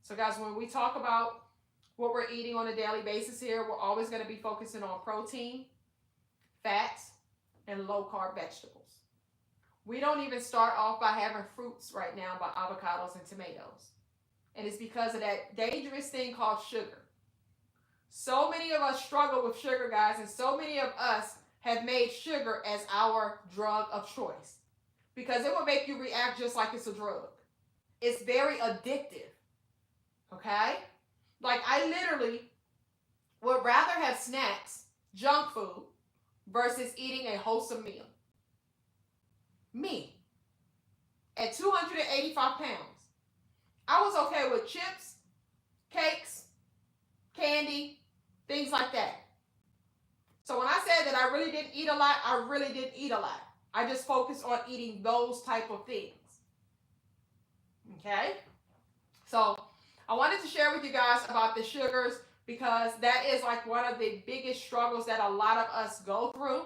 So guys, when we talk about what we're eating on a daily basis here, we're always going to be focusing on protein, fats, and low-carb vegetables. We don't even start off by having fruits right now, by avocados and tomatoes. And it's because of that dangerous thing called sugar. So many of us struggle with sugar, guys, and so many of us have made sugar as our drug of choice, because it will make you react just like it's a drug. It's very addictive, okay? Like, I literally would rather have snacks, junk food, versus eating a wholesome meal. Me, at 285 pounds, I was okay with chips, cakes, candy, things like that. So when I said that I really didn't eat a lot, I really didn't eat a lot. I just focused on eating those type of things. Okay? So I wanted to share with you guys about the sugars, because that is like one of the biggest struggles that a lot of us go through.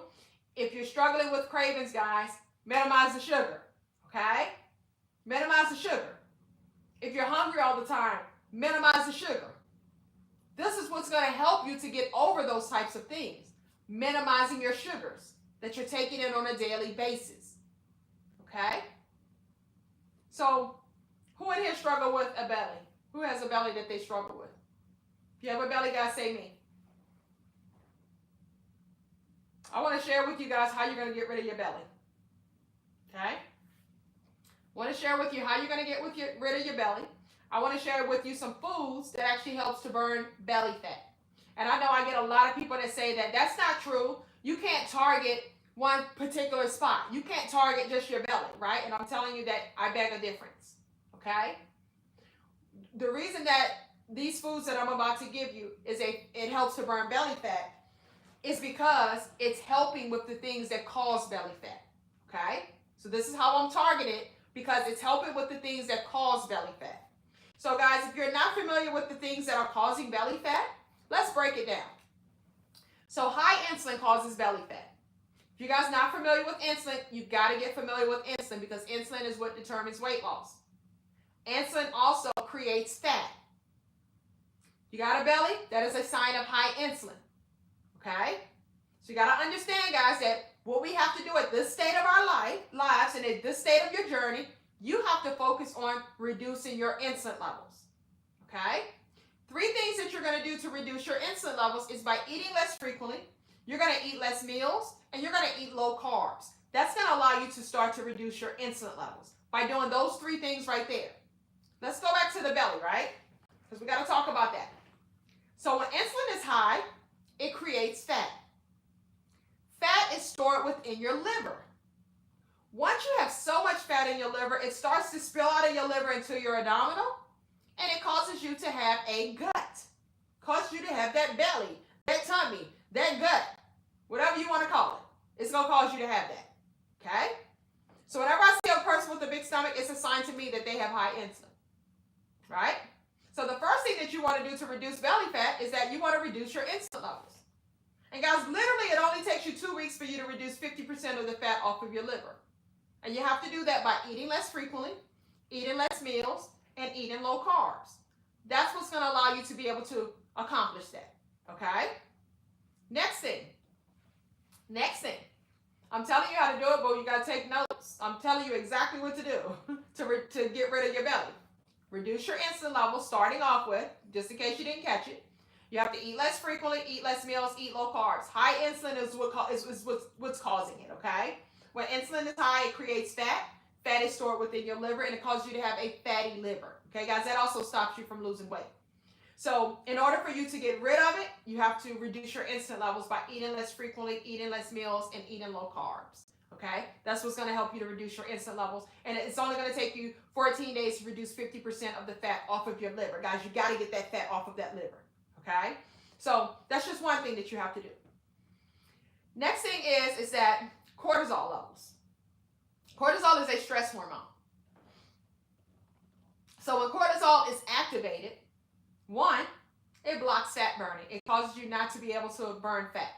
If you're struggling with cravings, guys, minimize the sugar. Okay? Minimize the sugar. If you're hungry all the time, minimize the sugar. This is what's going to help you to get over those types of things. Minimizing your sugars that you're taking in on a daily basis. Okay? So, who in here struggle with a belly? Who has a belly that they struggle with? If you have a belly, guys, say me. I want to share with you guys how you're going to get rid of your belly. Okay? I want to share with you how you're going to get rid of your belly. I want to share with you some foods that actually helps to burn belly fat. And I know I get a lot of people that say that that's not true. You can't target one particular spot. You can't target just your belly, right? And I'm telling you that I beg a difference. Okay? The reason that these foods that I'm about to give you it helps to burn belly fat is because it's helping with the things that cause belly fat. Okay? So this is how I'm targeted, because it's helping with the things that cause belly fat. So guys, if you're not familiar with the things that are causing belly fat, let's break it down. So high insulin causes belly fat. If you guys not familiar with insulin, you've got to get familiar with insulin, because insulin is what determines weight loss. Insulin also creates fat. You got a belly, that is a sign of high insulin. Okay? So you got to understand, guys, that what we have to do at this state of our lives and at this state of your journey, you have to focus on reducing your insulin levels. Okay? 3 things that you're going to do to reduce your insulin levels is by eating less frequently, you're going to eat less meals, and you're going to eat low carbs. That's going to allow you to start to reduce your insulin levels by doing those 3 things right there. Let's go back to the belly, right? Because we got to talk about that. So when insulin is high, it creates fat. Fat is stored within your liver. Once you have so much fat in your liver, it starts to spill out of your liver into your abdominal, and it causes you to have a gut. Causes you to have that belly, that tummy, that gut, whatever you want to call it. It's going to cause you to have that. Okay? So whenever I see a person with a big stomach, it's a sign to me that they have high insulin. Right? So the first thing that you want to do to reduce belly fat is that you want to reduce your insulin levels. And guys, literally it only takes you 2 weeks for you to reduce 50% of the fat off of your liver. And you have to do that by eating less frequently, eating less meals, and eating low carbs. That's what's going to allow you to be able to accomplish that. Okay? Next thing. I'm telling you how to do it, but you got to take notes. I'm telling you exactly what to do to get rid of your belly. Reduce your insulin levels, starting off with, just in case you didn't catch it. You have to eat less frequently, eat less meals, eat low carbs. High insulin is what's causing it, okay? When insulin is high, it creates fat. Fat is stored within your liver, and it causes you to have a fatty liver. Okay, guys, that also stops you from losing weight. So in order for you to get rid of it, you have to reduce your insulin levels by eating less frequently, eating less meals, and eating low carbs. Okay, that's what's going to help you to reduce your insulin levels. And it's only going to take you 14 days to reduce 50% of the fat off of your liver. Guys, you got to get that fat off of that liver. Okay, so that's just one thing that you have to do. Next thing is that cortisol levels. Cortisol is a stress hormone. So when cortisol is activated, 1, it blocks fat burning. It causes you not to be able to burn fat.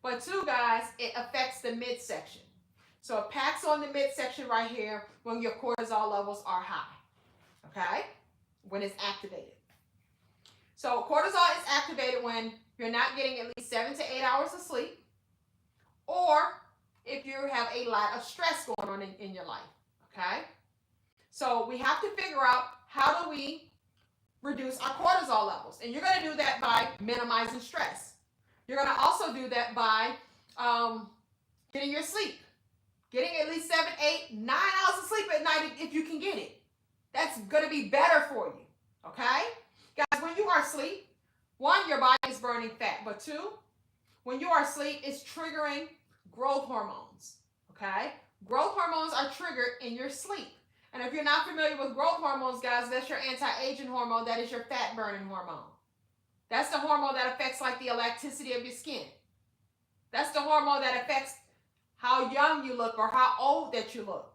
But 2, guys, it affects the midsection. So it packs on the midsection right here when your cortisol levels are high. Okay? When it's activated. So cortisol is activated when you're not getting at least 7 to 8 hours of sleep, or if you have a lot of stress going on in your life. Okay? So we have to figure out how do we reduce our cortisol levels. And you're going to do that by minimizing stress. You're going to also do that by getting your sleep. Getting at least 7, 8, 9 hours of sleep at night if you can get it. That's going to be better for you. Okay? Guys, when you are asleep, 1, your body is burning fat. But 2, when you are asleep, it's triggering growth hormones. Okay? Growth hormones are triggered in your sleep. And if you're not familiar with growth hormones, guys, that's your anti-aging hormone. That is your fat-burning hormone. That's the hormone that affects like the elasticity of your skin. That's the hormone that affects how young you look or how old that you look.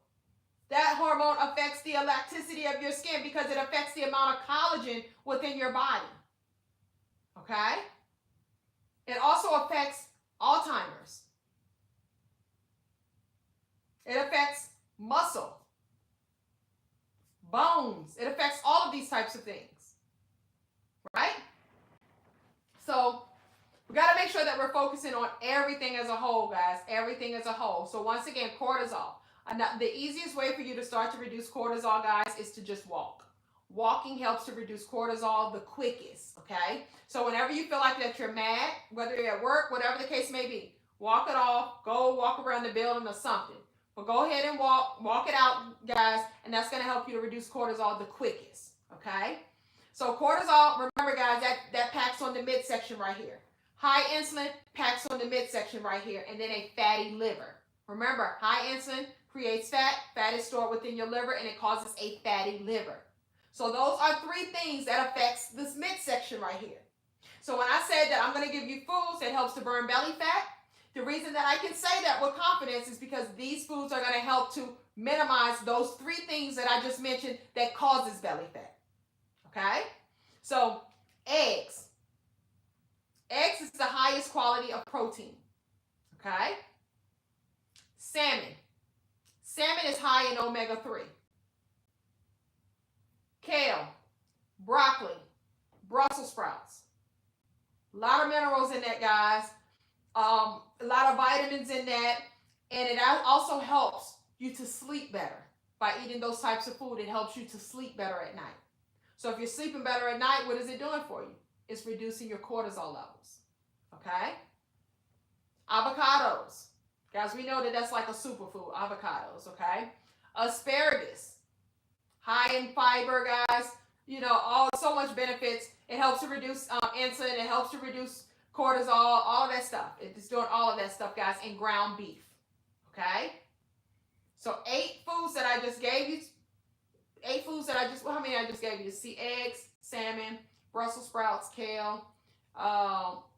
That hormone affects the elasticity of your skin because it affects the amount of collagen within your body. Okay? It also affects Alzheimer's. It affects muscle, bones. It affects all of these types of things. Right? So we got to make sure that we're focusing on everything as a whole, guys. Everything as a whole. So once again, cortisol. The easiest way for you to start to reduce cortisol, guys, is to just walk. Walking helps to reduce cortisol the quickest, okay? So whenever you feel like that you're mad, whether you're at work, whatever the case may be, walk it off. Go walk around the building or something. But go ahead and walk it out, guys, and that's going to help you to reduce cortisol the quickest, okay? So cortisol, remember, guys, that packs on the midsection right here. High insulin packs on the midsection right here, and then a fatty liver. Remember, high insulin creates fat. Fat is stored within your liver, and it causes a fatty liver. So those are 3 things that affects this midsection right here. So when I said that I'm going to give you foods that helps to burn belly fat, the reason that I can say that with confidence is because these foods are going to help to minimize those 3 things that I just mentioned that causes belly fat. Okay? So eggs. Eggs is the highest quality of protein. Okay? Salmon. Salmon is high in omega-3. Kale, broccoli, Brussels sprouts. A lot of minerals in that, guys. A lot of vitamins in that. And it also helps you to sleep better. by eating those types of food. It helps you to sleep better at night. So if you're sleeping better at night, what is it doing for you? It's reducing your cortisol levels. Okay? Avocados. Guys, we know that that's like a superfood, avocados, okay? Asparagus. High in fiber, guys. You know, so much benefits. It helps to reduce insulin. It helps to reduce cortisol, all of that stuff. It's doing all of that stuff, guys, in ground beef. Okay? So 8 foods that I just gave you. 8 foods that how many I just gave you? See, eggs, salmon, Brussels sprouts, kale,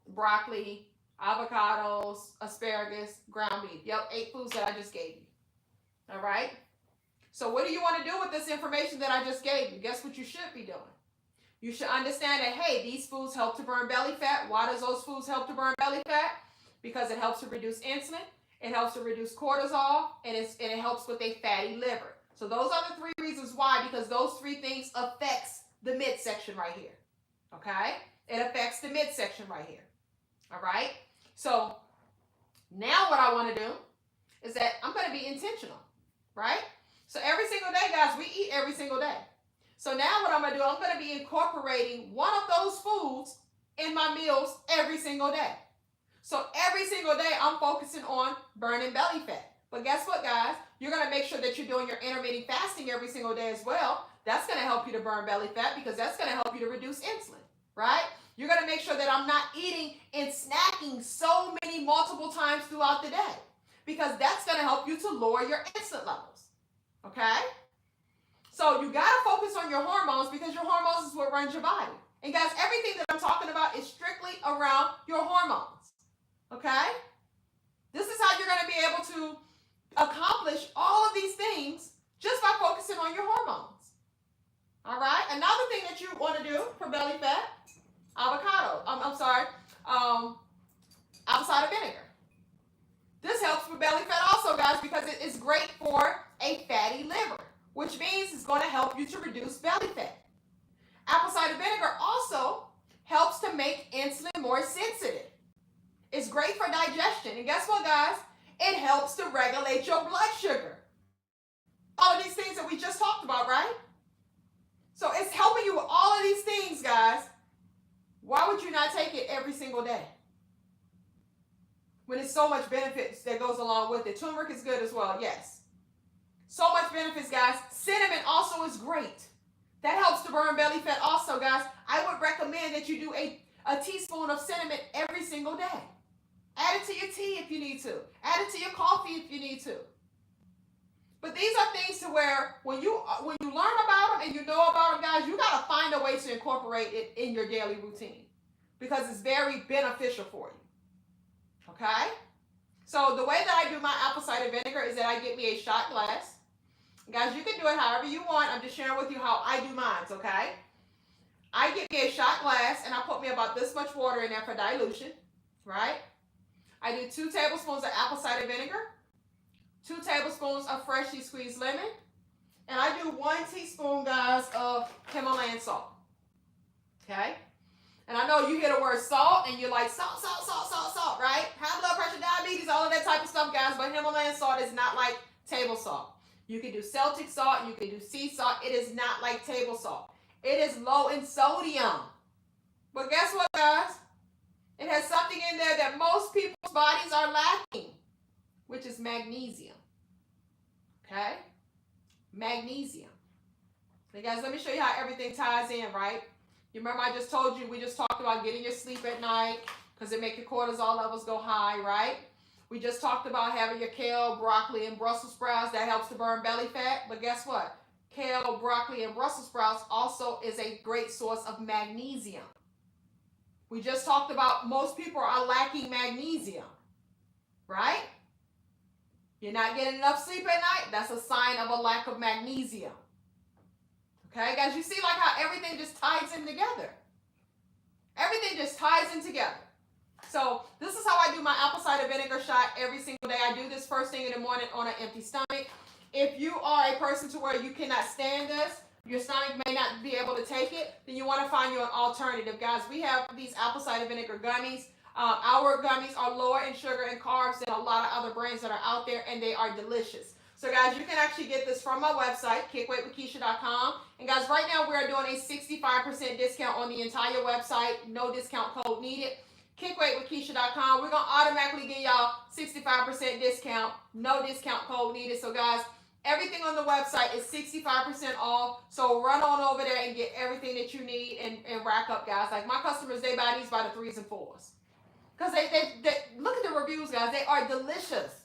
broccoli, avocados, asparagus, ground beef. Yep, 8 foods that I just gave you. All right? So what do you want to do with this information that I just gave you? Guess what you should be doing? You should understand that, hey, these foods help to burn belly fat. Why does those foods help to burn belly fat? Because it helps to reduce insulin, it helps to reduce cortisol, and it helps with a fatty liver. So those are the 3 reasons why, because those 3 things affects the midsection right here. Okay? It affects the midsection right here. All right? So now what I want to do is that I'm going to be intentional, right? So every single day, guys, we eat every single day. So now what I'm going to do, I'm going to be incorporating one of those foods in my meals every single day. So every single day, I'm focusing on burning belly fat. But guess what, guys? You're going to make sure that you're doing your intermittent fasting every single day as well. That's going to help you to burn belly fat because that's going to help you to reduce insulin, right? You're going to make sure that I'm not eating and snacking so many multiple times throughout the day because that's going to help you to lower your insulin levels, okay? So you got to focus on your hormones because your hormones is what runs your body. And guys, everything that I'm talking about is strictly around your hormones, okay? This is how you're going to be able to accomplish all of these things just by focusing on your hormones. All right? Another thing that you want to do for belly fat, apple cider vinegar. This helps with belly fat also, guys, because it is great for a fatty liver, which means it's going to help you to reduce belly fat. Apple cider vinegar also helps to make insulin more sensitive. It's great for digestion. And guess what, guys? It helps to regulate your blood sugar. All of these things that we just talked about, right? So it's helping you with all of these things, guys. Why would you not take it every single day? When there's so much benefits that goes along with it. Turmeric is good as well, yes. So much benefits, guys. Cinnamon also is great. That helps to burn belly fat also, guys. I would recommend that you do a teaspoon of cinnamon every single day. Add it to your tea if you need to. Add it to your coffee if you need to. But these are things to where when you learn about them and you know about them, guys, you got to find a way to incorporate it in your daily routine because it's very beneficial for you. Okay? So the way that I do my apple cider vinegar is that I get me a shot glass. Guys, you can do it however you want. I'm just sharing with you how I do mine, okay? I get me a shot glass and I put me about this much water in there for dilution, right? I do 2 tablespoons of apple cider vinegar, 2 tablespoons of freshly squeezed lemon, and I do 1 teaspoon, guys, of Himalayan salt, okay? And I know you hear the word salt and you're like, salt, salt, salt, salt, salt, right? High blood pressure, diabetes, all of that type of stuff, guys, but Himalayan salt is not like table salt. You can do Celtic salt, you can do sea salt. It is not like table salt. It is low in sodium. But guess what, guys? It has something in there that most people's bodies are lacking, which is magnesium. Okay? Magnesium. So guys, let me show you how everything ties in, right? You remember I just told you, we just talked about getting your sleep at night because it makes your cortisol levels go high, right? We just talked about having your kale, broccoli, and Brussels sprouts. That helps to burn belly fat. But guess what? Kale, broccoli, and Brussels sprouts also is a great source of magnesium. We just talked about most people are lacking magnesium, right? You're not getting enough sleep at night. That's a sign of a lack of magnesium. Okay, guys, you see like how everything just ties in together. Everything just ties in together. So this is how I do my apple cider vinegar shot every single day. I do this first thing in the morning on an empty stomach. If you are a person to where you cannot stand this, your stomach may not be able to take it, then you want to find you an alternative, guys. We have these apple cider vinegar gummies. Our gummies are lower in sugar and carbs than a lot of other brands that are out there, and they are delicious. So guys, you can actually get this from my website, kickweightwithkeisha.com. And guys, right now we are doing a 65% discount on the entire website. No discount code needed. Kickweightwithkeisha.com. We're going to automatically give y'all 65% discount. No discount code needed. So guys, everything on the website is 65% off. So run on over there and get everything that you need and rack up, guys. Like my customers, they buy these by the 3s and 4s. Because they look at the reviews, guys. They are delicious.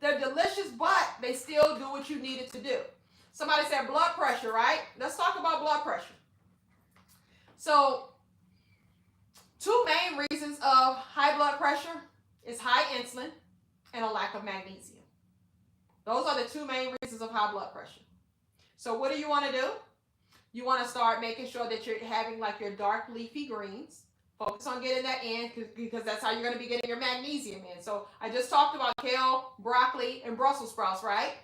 They're delicious, but they still do what you need it to do. Somebody said blood pressure, right? Let's talk about blood pressure. So, 2 main reasons of high blood pressure is high insulin and a lack of magnesium. Those are the 2 main reasons of high blood pressure. So, what do you want to do? You want to start making sure that you're having like your dark leafy greens. Focus on getting that in because that's how you're going to be getting your magnesium in. So I just talked about kale, broccoli, and Brussels sprouts, right?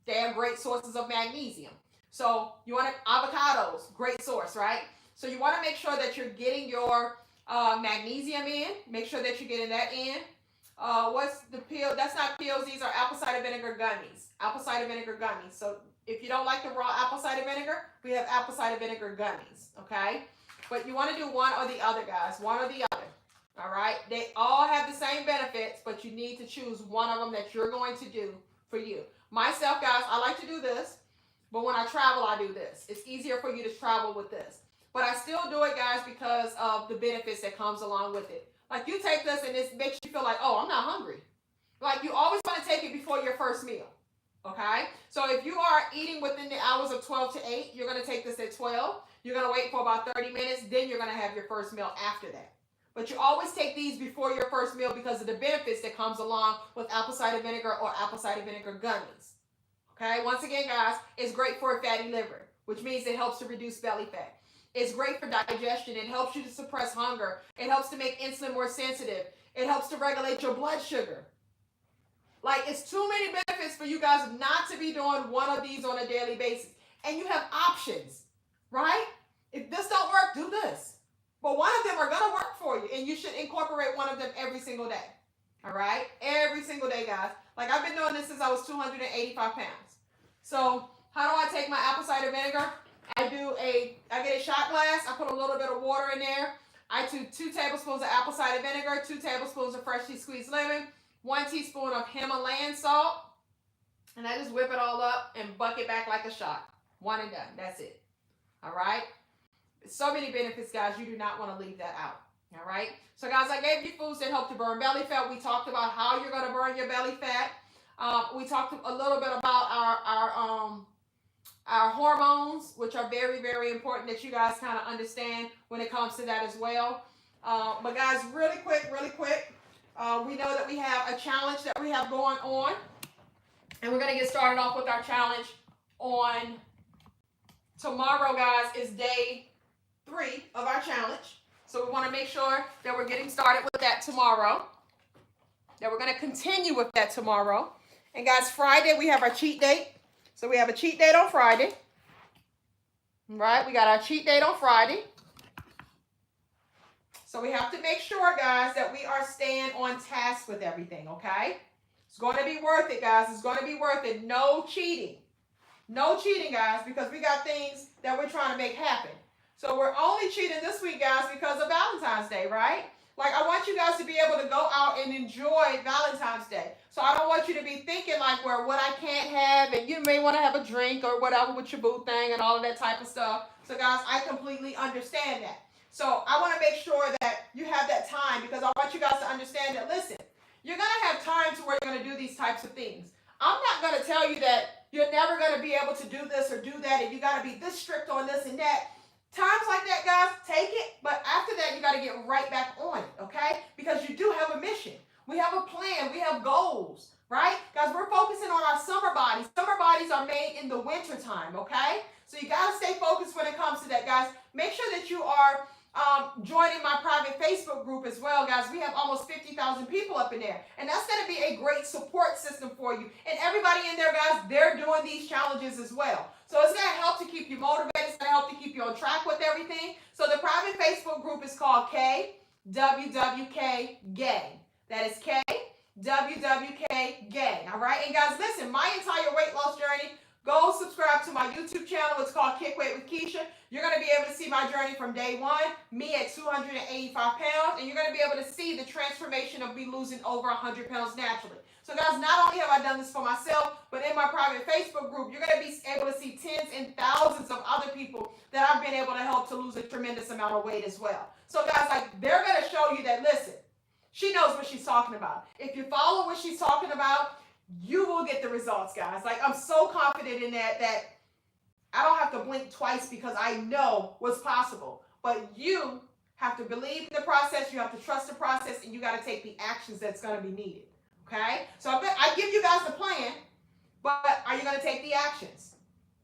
They have great sources of magnesium. So you want avocados, great source, right? So you want to make sure that you're getting your magnesium in. Make sure that you're getting that in. What's the pill? That's not pills. These are apple cider vinegar gummies. Apple cider vinegar gummies. So if you don't like the raw apple cider vinegar, we have apple cider vinegar gummies, okay? But you want to do one or the other, guys. One or the other. All right? They all have the same benefits, but you need to choose one of them that you're going to do for you. Myself, guys, I like to do this, but when I travel, I do this. It's easier for you to travel with this. But I still do it, guys, because of the benefits that comes along with it. Like you take this and it makes you feel like, oh, I'm not hungry. Like you always want to take it before your first meal. Okay? So if you are eating within the hours of 12 to 8, you're going to take this at 12. You're going to wait for about 30 minutes. Then you're going to have your first meal after that. But you always take these before your first meal because of the benefits that comes along with apple cider vinegar or apple cider vinegar gummies. Okay? Once again, guys, it's great for a fatty liver, which means it helps to reduce belly fat. It's great for digestion. It helps you to suppress hunger. It helps to make insulin more sensitive. It helps to regulate your blood sugar. Like, it's too many benefits for you guys not to be doing one of these on a daily basis. And you have options, right? If this don't work, do this. But one of them are going to work for you, and you should incorporate one of them every single day, all right? Every single day, guys. Like, I've been doing this since I was 285 pounds. So, how do I take my apple cider vinegar? I get a shot glass. I put a little bit of water in there. I do 2 tablespoons of apple cider vinegar, 2 tablespoons of freshly squeezed lemon, 1 teaspoon of Himalayan salt, and I just whip it all up and buck it back like a shot. One and done. That's it. All right? So many benefits, guys. You do not want to leave that out. All right? So, guys, I gave you foods that help to burn belly fat. We talked about how you're going to burn your belly fat. We talked a little bit about our hormones, which are very, very important that you guys kind of understand when it comes to that as well. But, guys, really quick, we know that we have a challenge that we have going on. And we're going to get started off with our challenge on tomorrow, guys, is day 3 of our challenge. So we want to make sure that we're getting started with that tomorrow. That we're going to continue with that tomorrow. And, guys, Friday, we have our cheat date. So we have a cheat date on Friday. All right, we got our cheat date on Friday. So we have to make sure, guys, that we are staying on task with everything, okay? It's going to be worth it, guys. It's going to be worth it. No cheating. No cheating, guys, because we got things that we're trying to make happen. So we're only cheating this week, guys, because of Valentine's Day, right? Like, I want you guys to be able to go out and enjoy Valentine's Day. So I don't want you to be thinking like, well, what I can't have, and you may want to have a drink or whatever with your boo thing and all of that type of stuff. So, guys, I completely understand that. So I want to make sure that you have that time because I want you guys to understand that, listen, you're going to have time to where you're going to do these types of things. I'm not going to tell you that you're never going to be able to do this or do that and you got to be this strict on this and that. Times like that, guys, take it. But after that, you got to get right back on it, okay? Because you do have a mission. We have a plan. We have goals, right? Guys, we're focusing on our summer bodies. Summer bodies are made in the winter time, okay? So you got to stay focused when it comes to that, guys. Make sure that you are joining my private Facebook group as well, guys. We have almost 50,000 people up in there. And that's going to be a great support system for you. And everybody in there, guys, they're doing these challenges as well. So it's going to help to keep you motivated. It's going to help to keep you on track with everything. So the private Facebook group is called KWWK Gang. That is WWK Gang. All right. And guys, listen, my entire weight loss journey, go subscribe to my YouTube channel. It's called Kick Weight with Keisha. You're going to be able to see my journey from day one, me at 285 pounds, and you're going to be able to see the transformation of me losing over 100 pounds naturally. So guys, not only have I done this for myself, but in my private Facebook group, you're going to be able to see tens and thousands of other people that I've been able to help to lose a tremendous amount of weight as well. So guys, like, they're going to show you that, listen, she knows what she's talking about. If you follow what she's talking about, you will get the results, guys. Like, I'm so confident in that I don't have to blink twice because I know what's possible. But you have to believe in the process, you have to trust the process, and you got to take the actions that's going to be needed. Okay? So I give you guys the plan, but are you going to take the actions?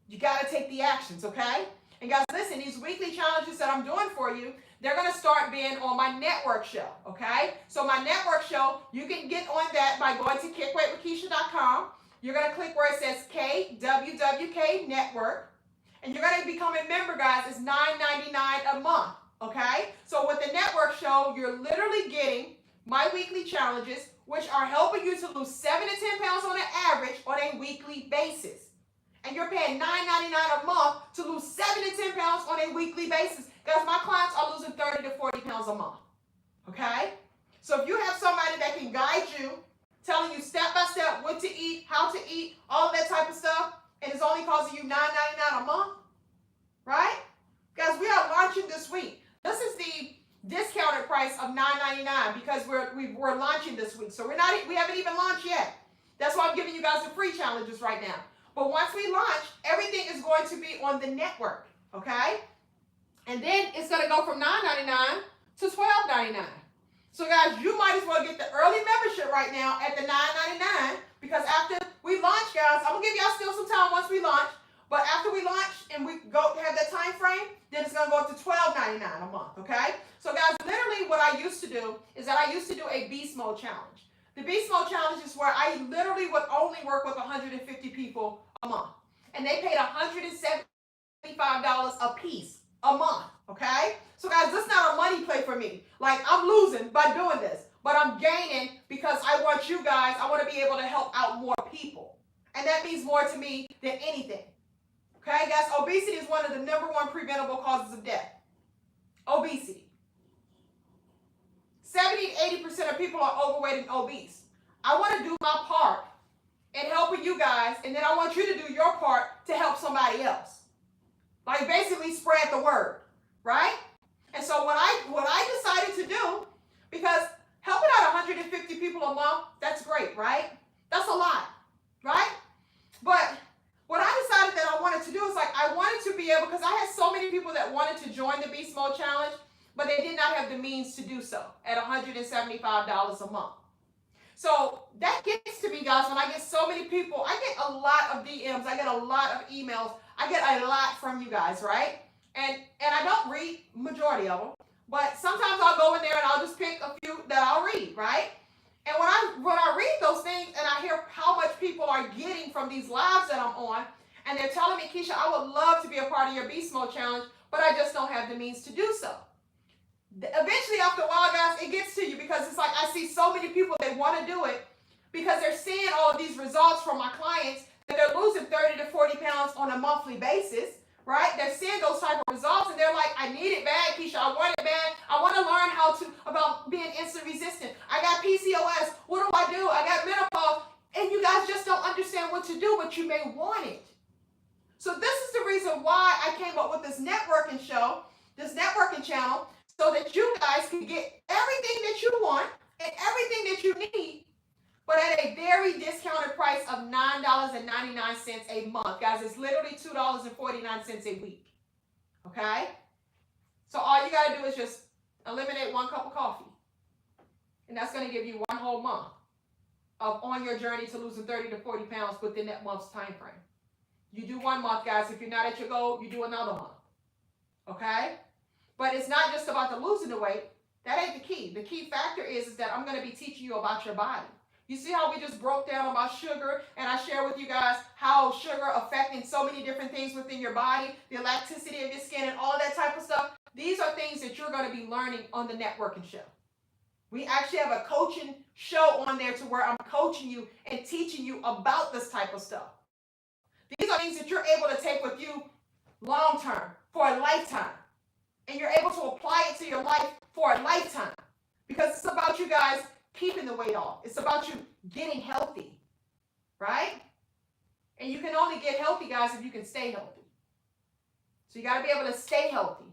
You got to take the actions, okay? And guys, listen, these weekly challenges that I'm doing for you, they're going to start being on my network show, okay? So my network show, you can get on that by going to kickweightwithkeisha.com. You're going to click where it says KWWK Network, and you're going to become a member, guys. It's $9.99 a month, okay? So with the network show, you're literally getting my weekly challenges, which are helping you to lose 7 to 10 pounds on an average on a weekly basis. And you're paying $9.99 a month to lose 7 to 10 pounds on a weekly basis. Guys, my clients are losing 30 to 40 pounds a month. Okay? So if you have somebody that can guide you, telling you step by step what to eat, how to eat, all of that type of stuff, and it's only costing you $9.99 a month, right? Guys, we are launching this week. This is the discounted price of $9.99 because we're launching this week. So we haven't even launched yet. That's why I'm giving you guys the free challenges right now. But once we launch, everything is going to be on the network, okay? And then it's going to go from $9.99 to $12.99. So guys, you might as well get the early membership right now at the $9.99 because after we launch, guys, I'm going to give y'all still some time once we launch. But after we launch and we go have that time frame, then it's going to go up to $12.99 a month, okay? So guys, literally what I used to do is that I used to do a beast mode challenge. The beast mode challenge is where I literally would only work with 150 people a month. And they paid $175 a piece a month, okay? So guys, this is not a money play for me. Like, I'm losing by doing this, but I'm gaining because I want you guys, I want to be able to help out more people. And that means more to me than anything. Okay, guys, obesity is one of the #1 preventable causes of death. Obesity. 70-80% of people are overweight and obese. I want to do my part in helping you guys, and then I want you to do your part to help somebody else. Like, basically spread the word, right? And so what I decided to do, because helping out 150 people a month, that's great, right? That's a lot, right? But what I decided that I wanted to do is, like, I wanted to be able, because I had so many people that wanted to join the Beast Mode Challenge, but they did not have the means to do so at $175 a month. So that gets to me, guys, when I get so many people, I get a lot of DMs, I get a lot of emails, I get a lot from you guys, right? And I don't read majority of them, but sometimes I'll go in there and I'll just pick a few that I'll read, right? And when I read those things and I hear how much people are getting from these lives that I'm on, and they're telling me, Keisha, I would love to be a part of your Beast Mode Challenge, but I just don't have the means to do so. Eventually, after a while, guys, it gets to you because it's like I see so many people that want to do it because they're seeing all of these results from my clients that they're losing 30 to 40 pounds on a monthly basis, right? They're seeing those type of results and they're like, I need it bad, Keisha. I want it bad. I want to learn about being insulin resistant. I got PCOS. What do? I got menopause. And you guys just don't understand what to do, but you may want it. So this is the reason why I came up with this networking show, this networking channel, so that you guys can get everything that you want and everything that you need, but at a very discounted price of $9.99 a month. Guys, it's literally $2.49 a week. Okay? So all you got to do is just eliminate 1 cup of coffee. And that's going to give you 1 whole month of on your journey to losing 30 to 40 pounds within that month's time frame. You do 1 month, guys. If you're not at your goal, you do another month. Okay? But it's not just about the losing the weight. That ain't the key. The key factor is that I'm going to be teaching you about your body. You see how we just broke down about sugar, and I share with you guys how sugar affecting so many different things within your body, the elasticity of your skin, and all of that type of stuff. These are things that you're going to be learning on the networking show. We actually have a coaching show on there to where I'm coaching you and teaching you about this type of stuff. These are things that you're able to take with you long term, for a lifetime. And you're able to apply it to your life for a lifetime. Because it's about you guys keeping the weight off. It's about you getting healthy, right? And you can only get healthy, guys, if you can stay healthy. So you got to be able to stay healthy.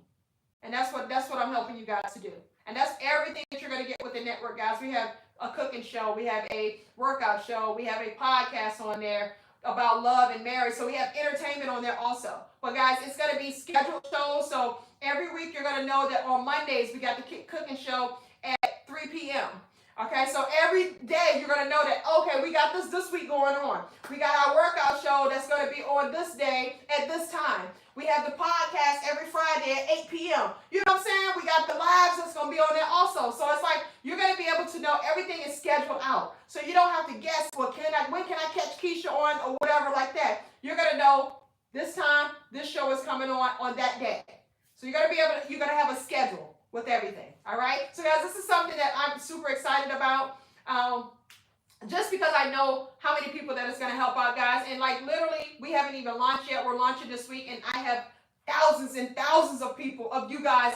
And that's what I'm helping you guys to do. And that's everything that you're going to get with the network, guys. We have a cooking show. We have a workout show. We have a podcast on there about love and marriage. So we have entertainment on there also. But guys, it's going to be scheduled shows. So every week you're going to know that on Mondays we got the cooking show at 3 p.m. Okay, so every day you're going to know that, okay, we got this week going on. We got our workout show that's going to be on this day at this time. We have the podcast every Friday at 8 p.m. You know what I'm saying? We got the lives that's going to be on there also. So it's like you're going to be able to know everything is scheduled out. So you don't have to guess, well, when can I catch Keisha on or whatever like that. You're going to know this time, this show is coming on that day. So you're going to have a schedule with everything. All right? So guys, this is something that I'm super excited about. Just because I know how many people that it's going to help out, guys. And like literally, we haven't even launched yet. We're launching this week, and I have thousands and thousands of people, of you guys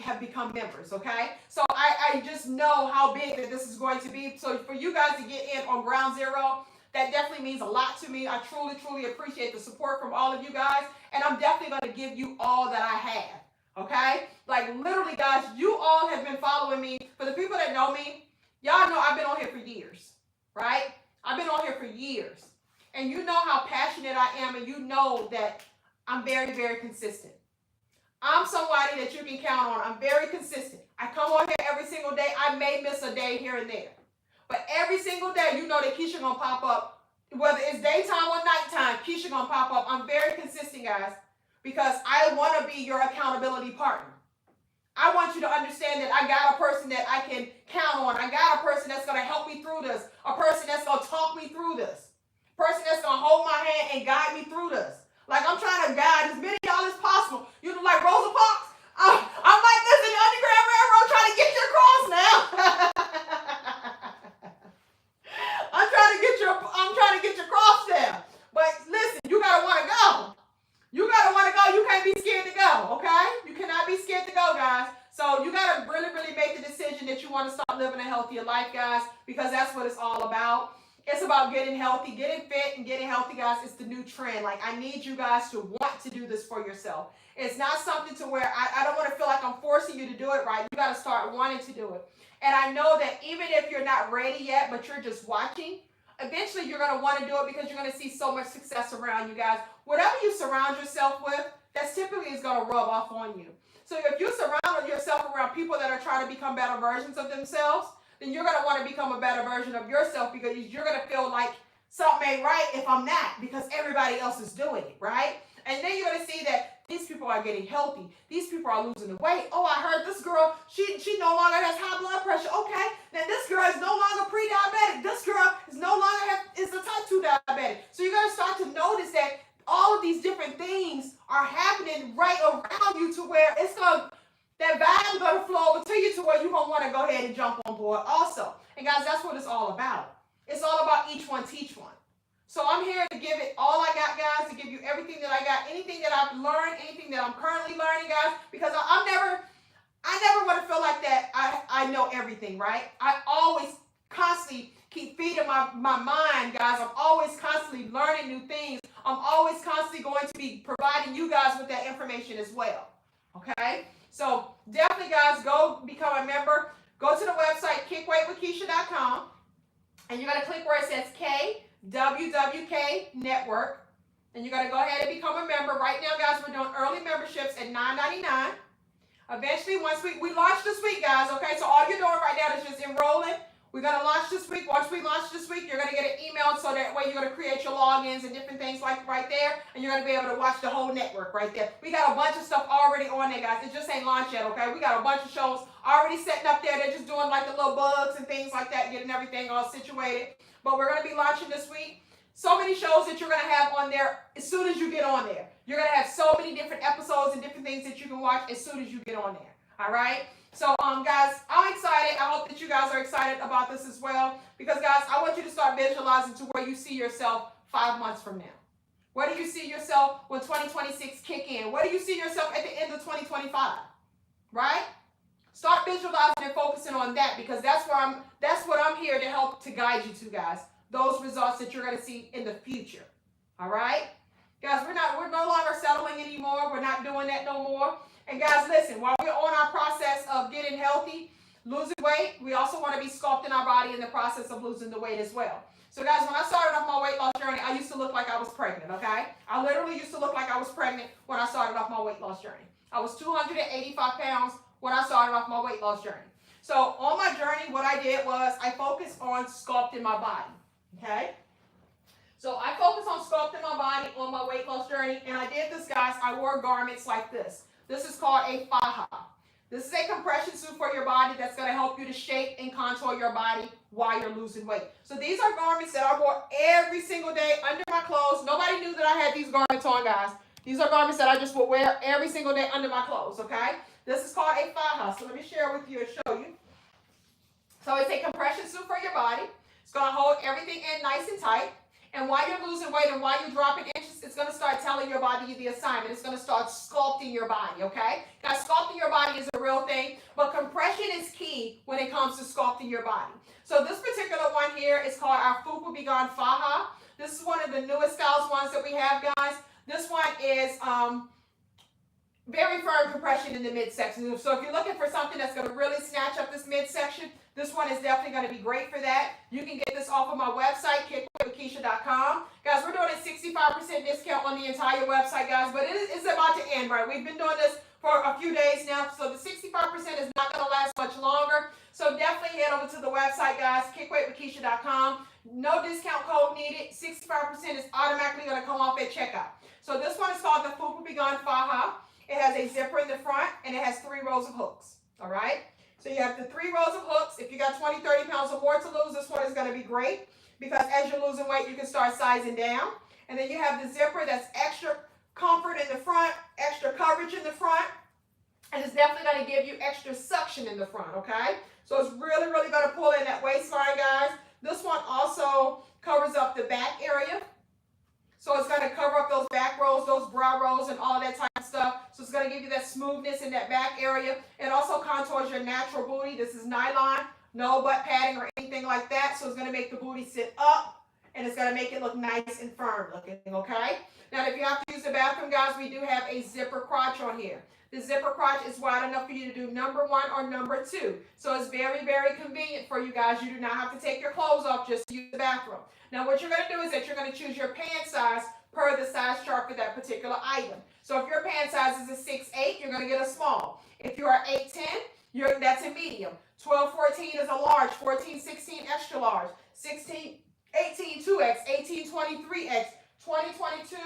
have become members, okay? So I just know how big that this is going to be. So for you guys to get in on ground zero, that definitely means a lot to me. I truly, truly appreciate the support from all of you guys. And I'm definitely going to give you all that I have, okay? Like literally, guys, you all have been following me. For the people that know me, y'all know I've been on here for years, right? I've been on here for years. And you know how passionate I am, and you know that I'm very, very consistent. I'm somebody that you can count on. I'm very consistent. I come on here every single day. I may miss a day here and there. But every single day, you know that Keisha gonna pop up. Whether it's daytime or nighttime, Keisha gonna pop up. I'm very consistent, guys, because I want to be your accountability partner. I want you to understand that I got a person that I can count on. I got a person that's going to help me through this. A person that's going to talk me through this. A person that's going to hold my hand and guide me through this. Like I'm trying to guide as many of y'all as possible. You know, like Rosa Parks. I'm like this in the Underground Railroad trying to get you across now. I'm trying to get you across there. But listen, you got to want to go. You got to want to go. You can't be scared to go, okay? You cannot be scared to go, guys. So you got to really, really make the decision that you want to start living a healthier life, guys, because that's what it's all about. It's about getting healthy, getting fit, and getting healthy, guys. It's the new trend. Like, I need you guys to want to do this for yourself. It's not something to where I don't want to feel like I'm forcing you to do it, right? You got to start wanting to do it. And I know that even if you're not ready yet, but you're just watching, eventually you're going to want to do it because you're going to see so much success around you, guys. Whatever you surround yourself with, that's typically is going to rub off on you. So if you surround yourself around people that are trying to become better versions of themselves, then you're going to want to become a better version of yourself because you're going to feel like something ain't right if I'm not because everybody else is doing it, right? And then you're going to see that these people are getting healthy. These people are losing the weight. Oh, I heard this girl, she no longer has high blood pressure. Okay, then this girl is no longer pre-diabetic. This girl is no longer is a type 2 diabetic. So you're going to start to notice that all of these different things are happening right around you to where that vibe is going to flow over to you to where you're going to want to go ahead and jump on board also. And guys, that's what it's all about. It's all about each one teach one. So I'm here to give it all I got, guys, to give you everything that I got, anything that I've learned, anything that I'm currently learning, guys, because I never want to feel like that I know everything, right? I always constantly keep feeding my mind, guys. I'm always constantly learning new things. I'm always constantly going to be providing you guys with that information as well, okay? So definitely, guys, go become a member. Go to the website, kickweightwithkeisha.com, and you're going to click where it says KWWK Network, and you're going to go ahead and become a member. Right now, guys, we're doing early memberships at $9.99. Eventually, once we launch this week, guys, okay? So all you're doing right now is just enrolling. We're going to launch this week. Once we launch this week, you're going to get an email so that way you're going to create your logins and different things like right there, and you're going to be able to watch the whole network right there. We got a bunch of stuff already on there, guys. It just ain't launched yet, okay? We got a bunch of shows already setting up there. They're just doing like the little bugs and things like that, getting everything all situated. But we're going to be launching this week. So many shows that you're going to have on there as soon as you get on there. You're going to have so many different episodes and different things that you can watch as soon as you get on there. All right? So, guys, I'm excited. I hope that you guys are excited about this as well. Because, guys, I want you to start visualizing to where you see yourself 5 months from now. Where do you see yourself when 2026 kick in? Where do you see yourself at the end of 2025? Right? Start visualizing and focusing on that, because that's what I'm here to help to guide you to, guys. Those results that you're going to see in the future. All right? Guys, we're no longer settling anymore. We're not doing that no more. And guys, listen, while we're on our process of getting healthy, losing weight, we also want to be sculpting our body in the process of losing the weight as well. So guys, when I started off my weight loss journey, I used to look like I was pregnant, okay? I literally used to look like I was pregnant when I started off my weight loss journey. I was 285 pounds when I started off my weight loss journey. So on my journey, what I did was I focused on sculpting my body, okay? So I focused on sculpting my body on my weight loss journey, and I did this, guys. I wore garments like this. This is called a faja. This is a compression suit for your body that's going to help you to shape and contour your body while you're losing weight. So these are garments that I wore every single day under my clothes. Nobody knew that I had these garments on, guys. These are garments that I just would wear every single day under my clothes, okay? This is called a faja. So let me share with you and show you. So it's a compression suit for your body. It's going to hold everything in nice and tight. And while you're losing weight and while you're dropping inches, it's going to start telling your body the assignment. It's going to start sculpting your body, okay? Guys, sculpting your body is a real thing, but compression is key when it comes to sculpting your body. So this particular one here is called our Fupa Be Gone Faja. This is one of the newest styles ones that we have, guys. This one is very firm compression in the midsection. So if you're looking for something that's going to really snatch up this midsection, this one is definitely going to be great for that. You can get this off of my website, Keisha.com. Guys, we're doing a 65% discount on the entire website, guys, but it's about to end, right? We've been doing this for a few days now, so the 65% is not going to last much longer. So definitely head over to the website, guys, Keisha.com. No discount code needed. 65% is automatically going to come off at checkout. So this one is called the Fupa Be Gone Faja. It has a zipper in the front, and it has 3 rows of hooks, all right? So you have the 3 rows of hooks. If you got 20, 30 pounds or more to lose, this one is going to be great, because as you're losing weight, you can start sizing down. And then you have the zipper that's extra comfort in the front, extra coverage in the front, and it's definitely going to give you extra suction in the front, okay? So it's really, really going to pull in that waistline, guys. This one also covers up the back area. So it's going to cover up those back rolls, those brow rolls, and all of that type of stuff. So it's going to give you that smoothness in that back area. It also contours your natural booty. This is nylon, no butt padding or anything like that. So it's going to make the booty sit up, and it's going to make it look nice and firm looking, okay? Now, if you have to use the bathroom, guys, we do have a zipper crotch on here. The zipper crotch is wide enough for you to do number 1 or number 2. So it's very, very convenient for you guys. You do not have to take your clothes off just to use the bathroom. Now, what you're going to do is that you're going to choose your pant size per the size chart for that particular item. So if your pant size is a 6'8", you're going to get a small. If you are 8'10", that's a medium. 12'14" is a large. 14'16", extra large. 16'18", 2X. 18'23", 3X. 20'22",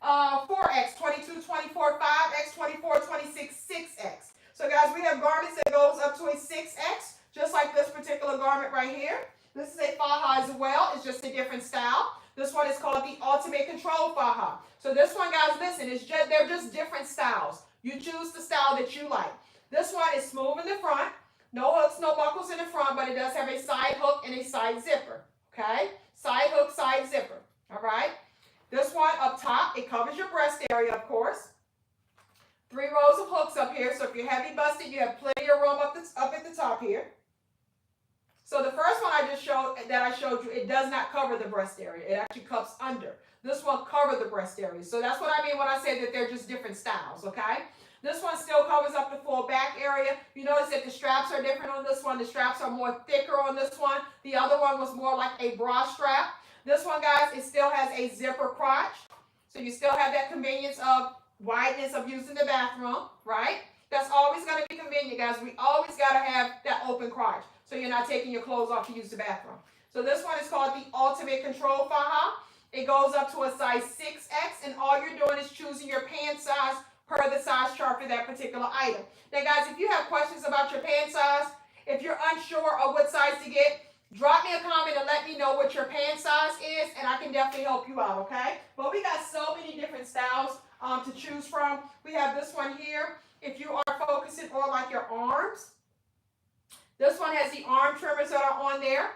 4X, 22, 24, 5X, 24, 26, 6X. So guys, we have garments that goes up to a 6X, just like this particular garment right here. This is a faja as well. It's just a different style. This one is called the Ultimate Control Faja. So this one, guys, listen, they're just different styles. You choose the style that you like. This one is smooth in the front. No hooks, no buckles in the front, but it does have a side hook and a side zipper. Okay? Side hook, side zipper. All right? This one up top, it covers your breast area, of course. 3 rows of hooks up here. So if you're heavy busted, you have plenty of room up at the top here. So the first one I showed you, it does not cover the breast area. It actually cups under. This one covers the breast area. So that's what I mean when I say that they're just different styles, okay? This one still covers up the full back area. You notice that the straps are different on this one. The straps are more thicker on this one. The other one was more like a bra strap. This one, guys, it still has a zipper crotch. So you still have that convenience of wideness of using the bathroom, right? That's always going to be convenient, guys. We always got to have that open crotch, so you're not taking your clothes off to use the bathroom. So this one is called the Ultimate Control Faja. It goes up to a size 6X, and all you're doing is choosing your pant size per the size chart for that particular item. Now, guys, if you have questions about your pant size, if you're unsure of what size to get, drop me a comment and let me know what your pant size is, and I can definitely help you out, okay? But we got so many different styles to choose from. We have this one here. If you are focusing on like your arms, This one has the arm trimmers that are on there.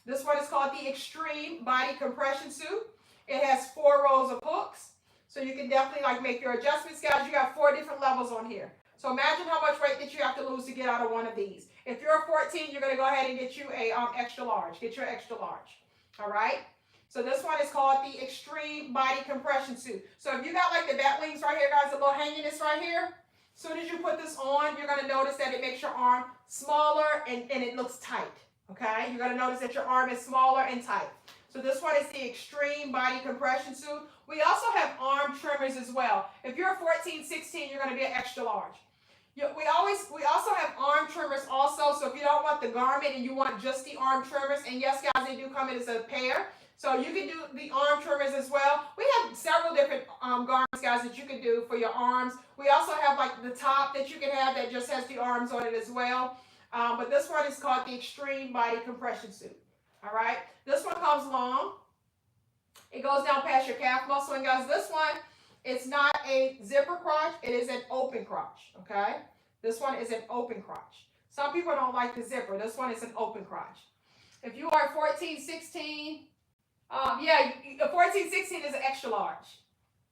This one is called the Extreme Body Compression Suit. It has 4 rows of hooks. So you can definitely like make your adjustments, guys. You got 4 different levels on here. So imagine how much weight that you have to lose to get out of one of these. If you're a 14, you're going to go ahead and get you a extra large. Get your extra large. All right? So this one is called the Extreme Body Compression Suit. So if you got like the bat wings right here, guys, a little hanginess right here, as soon as you put this on, you're going to notice that it makes your arm smaller and it looks tight. Okay? You're going to notice that your arm is smaller and tight. So this one is the Extreme Body Compression Suit. We also have arm trimmers as well. If you're a 14, 16, you're going to be an extra large. We also have arm trimmers also. So if you don't want the garment and you want just the arm trimmers, and yes, guys, they do come in as a pair. So you can do the arm trimmers as well. We have several different garments, guys, that you can do for your arms. We also have like the top that you can have that just has the arms on it as well. But this one is called the Extreme Body Compression Suit. All right. This one comes long. It goes down past your calf muscle. And guys, this one, it's not a zipper crotch. It is an open crotch. Okay. This one is an open crotch. Some people don't like the zipper. This one is an open crotch. If you are 14, 16, a 14, 16 is an extra large.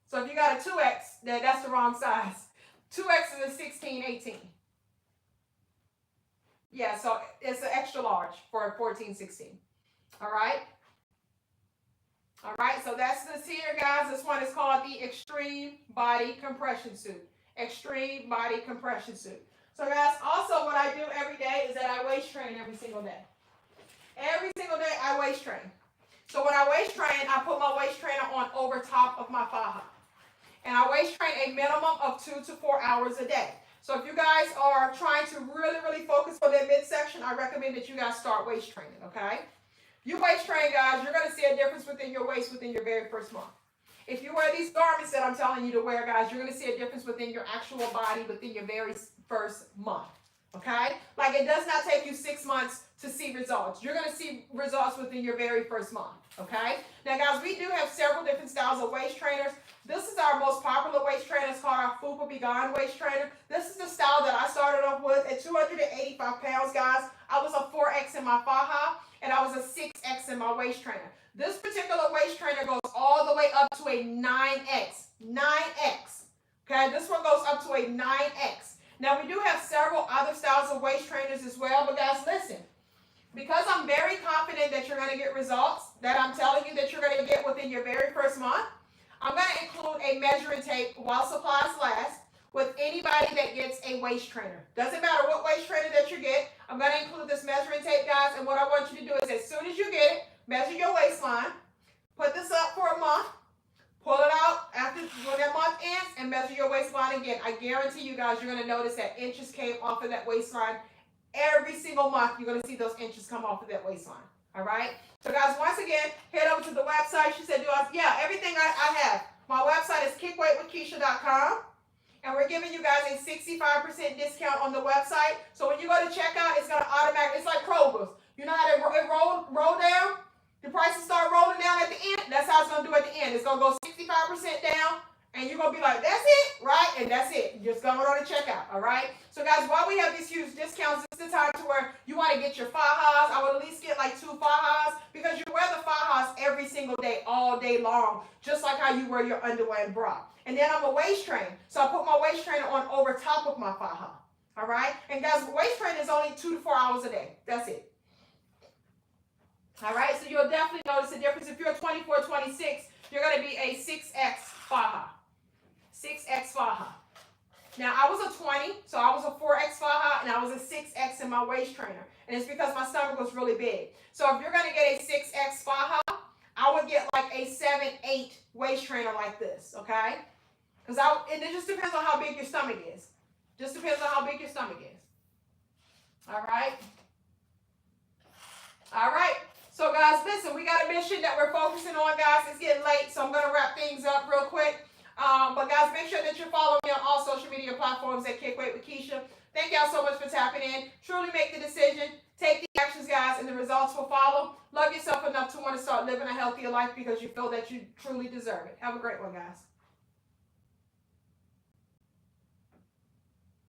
So if you got a 2X, that's the wrong size. 2X is a 16, 18. Yeah, so it's an extra large for a 14, 16. All right. All right, so that's this here, guys. This one is called the Extreme Body Compression Suit. Extreme Body Compression Suit. So, guys, also what I do every day is that I waist train every single day. Every single day I waist train. So when I waist train, I put my waist trainer on over top of my faja. And I waist train a minimum of 2 to 4 hours a day. So if you guys are trying to really, really focus on that midsection, I recommend that you guys start waist training, okay? You waist train, guys, you're going to see a difference within your waist within your very first month. If you wear these garments that I'm telling you to wear, guys, you're going to see a difference within your actual body within your very first month, okay? Like it does not take you 6 months to see results. You're going to see results within your very first month, okay? Now, guys, we do have several different styles of waist trainers. This is our most popular waist trainer. It's called our Fupa Begon waist trainer. This is the style that I started off with at 285 pounds, guys. I was a 4X in my faja, and I was a 6X in my waist trainer. This particular waist trainer goes all the way up to a 9X. 9X. Okay, this one goes up to a 9X. Now, we do have several other styles of waist trainers as well, but guys, listen. Because I'm very confident that you're going to get results that I'm telling you that you're going to get within your very first month, I'm going to include a measuring tape while supplies last with anybody that gets a waist trainer. Doesn't matter what waist trainer that you get, I'm going to include this measuring tape, guys, and what I want you to do is as soon as you get it, measure your waistline, put this up for a month, pull it out after when that month ends, and measure your waistline again. I guarantee you guys, you're going to notice that inches came off of that waistline. Every single month, you're going to see those inches come off of that waistline. All right? So, guys, once again, head over to the website. She said, everything I have. My website is kickweightwithkeisha.com. And we're giving you guys a 65% discount on the website. So when you go to checkout, it's going to automatically, it's like Kroger's. You know how they roll down? The prices start rolling down at the end. That's how it's going to do at the end. It's going to go 65% down. And you're going to be like, that's it, right? And that's it. Just going on to checkout, all right? So, guys, while we have these huge discounts, this is the time to where you want to get your fajas. I would at least get like 2 fajas because you wear the fajas every single day, all day long, just like how you wear your underwear and bra. And then I'm a waist trainer, so I put my waist trainer on over top of my faja, all right? And, guys, waist training is only 2 to 4 hours a day. That's it. All right, so you'll definitely notice a difference. If you're 24, 26, you're going to be a 6X faja. 6X faja. Now, I was a 20, so I was a 4X faja, and I was a 6X in my waist trainer. And it's because my stomach was really big. So if you're going to get a 6X faja, I would get like a 7-8 waist trainer like this, okay? Because it just depends on how big your stomach is. Just depends on how big your stomach is. All right? All right. So, guys, listen, we got a mission that we're focusing on, guys. It's getting late, so I'm going to wrap things up real quick. But guys, make sure that you're following me on all social media platforms at Kick Weight with Keisha. Thank y'all so much for tapping in. Truly make the decision. Take the actions, guys, and the results will follow. Love yourself enough to want to start living a healthier life because you feel that you truly deserve it. Have a great one, guys.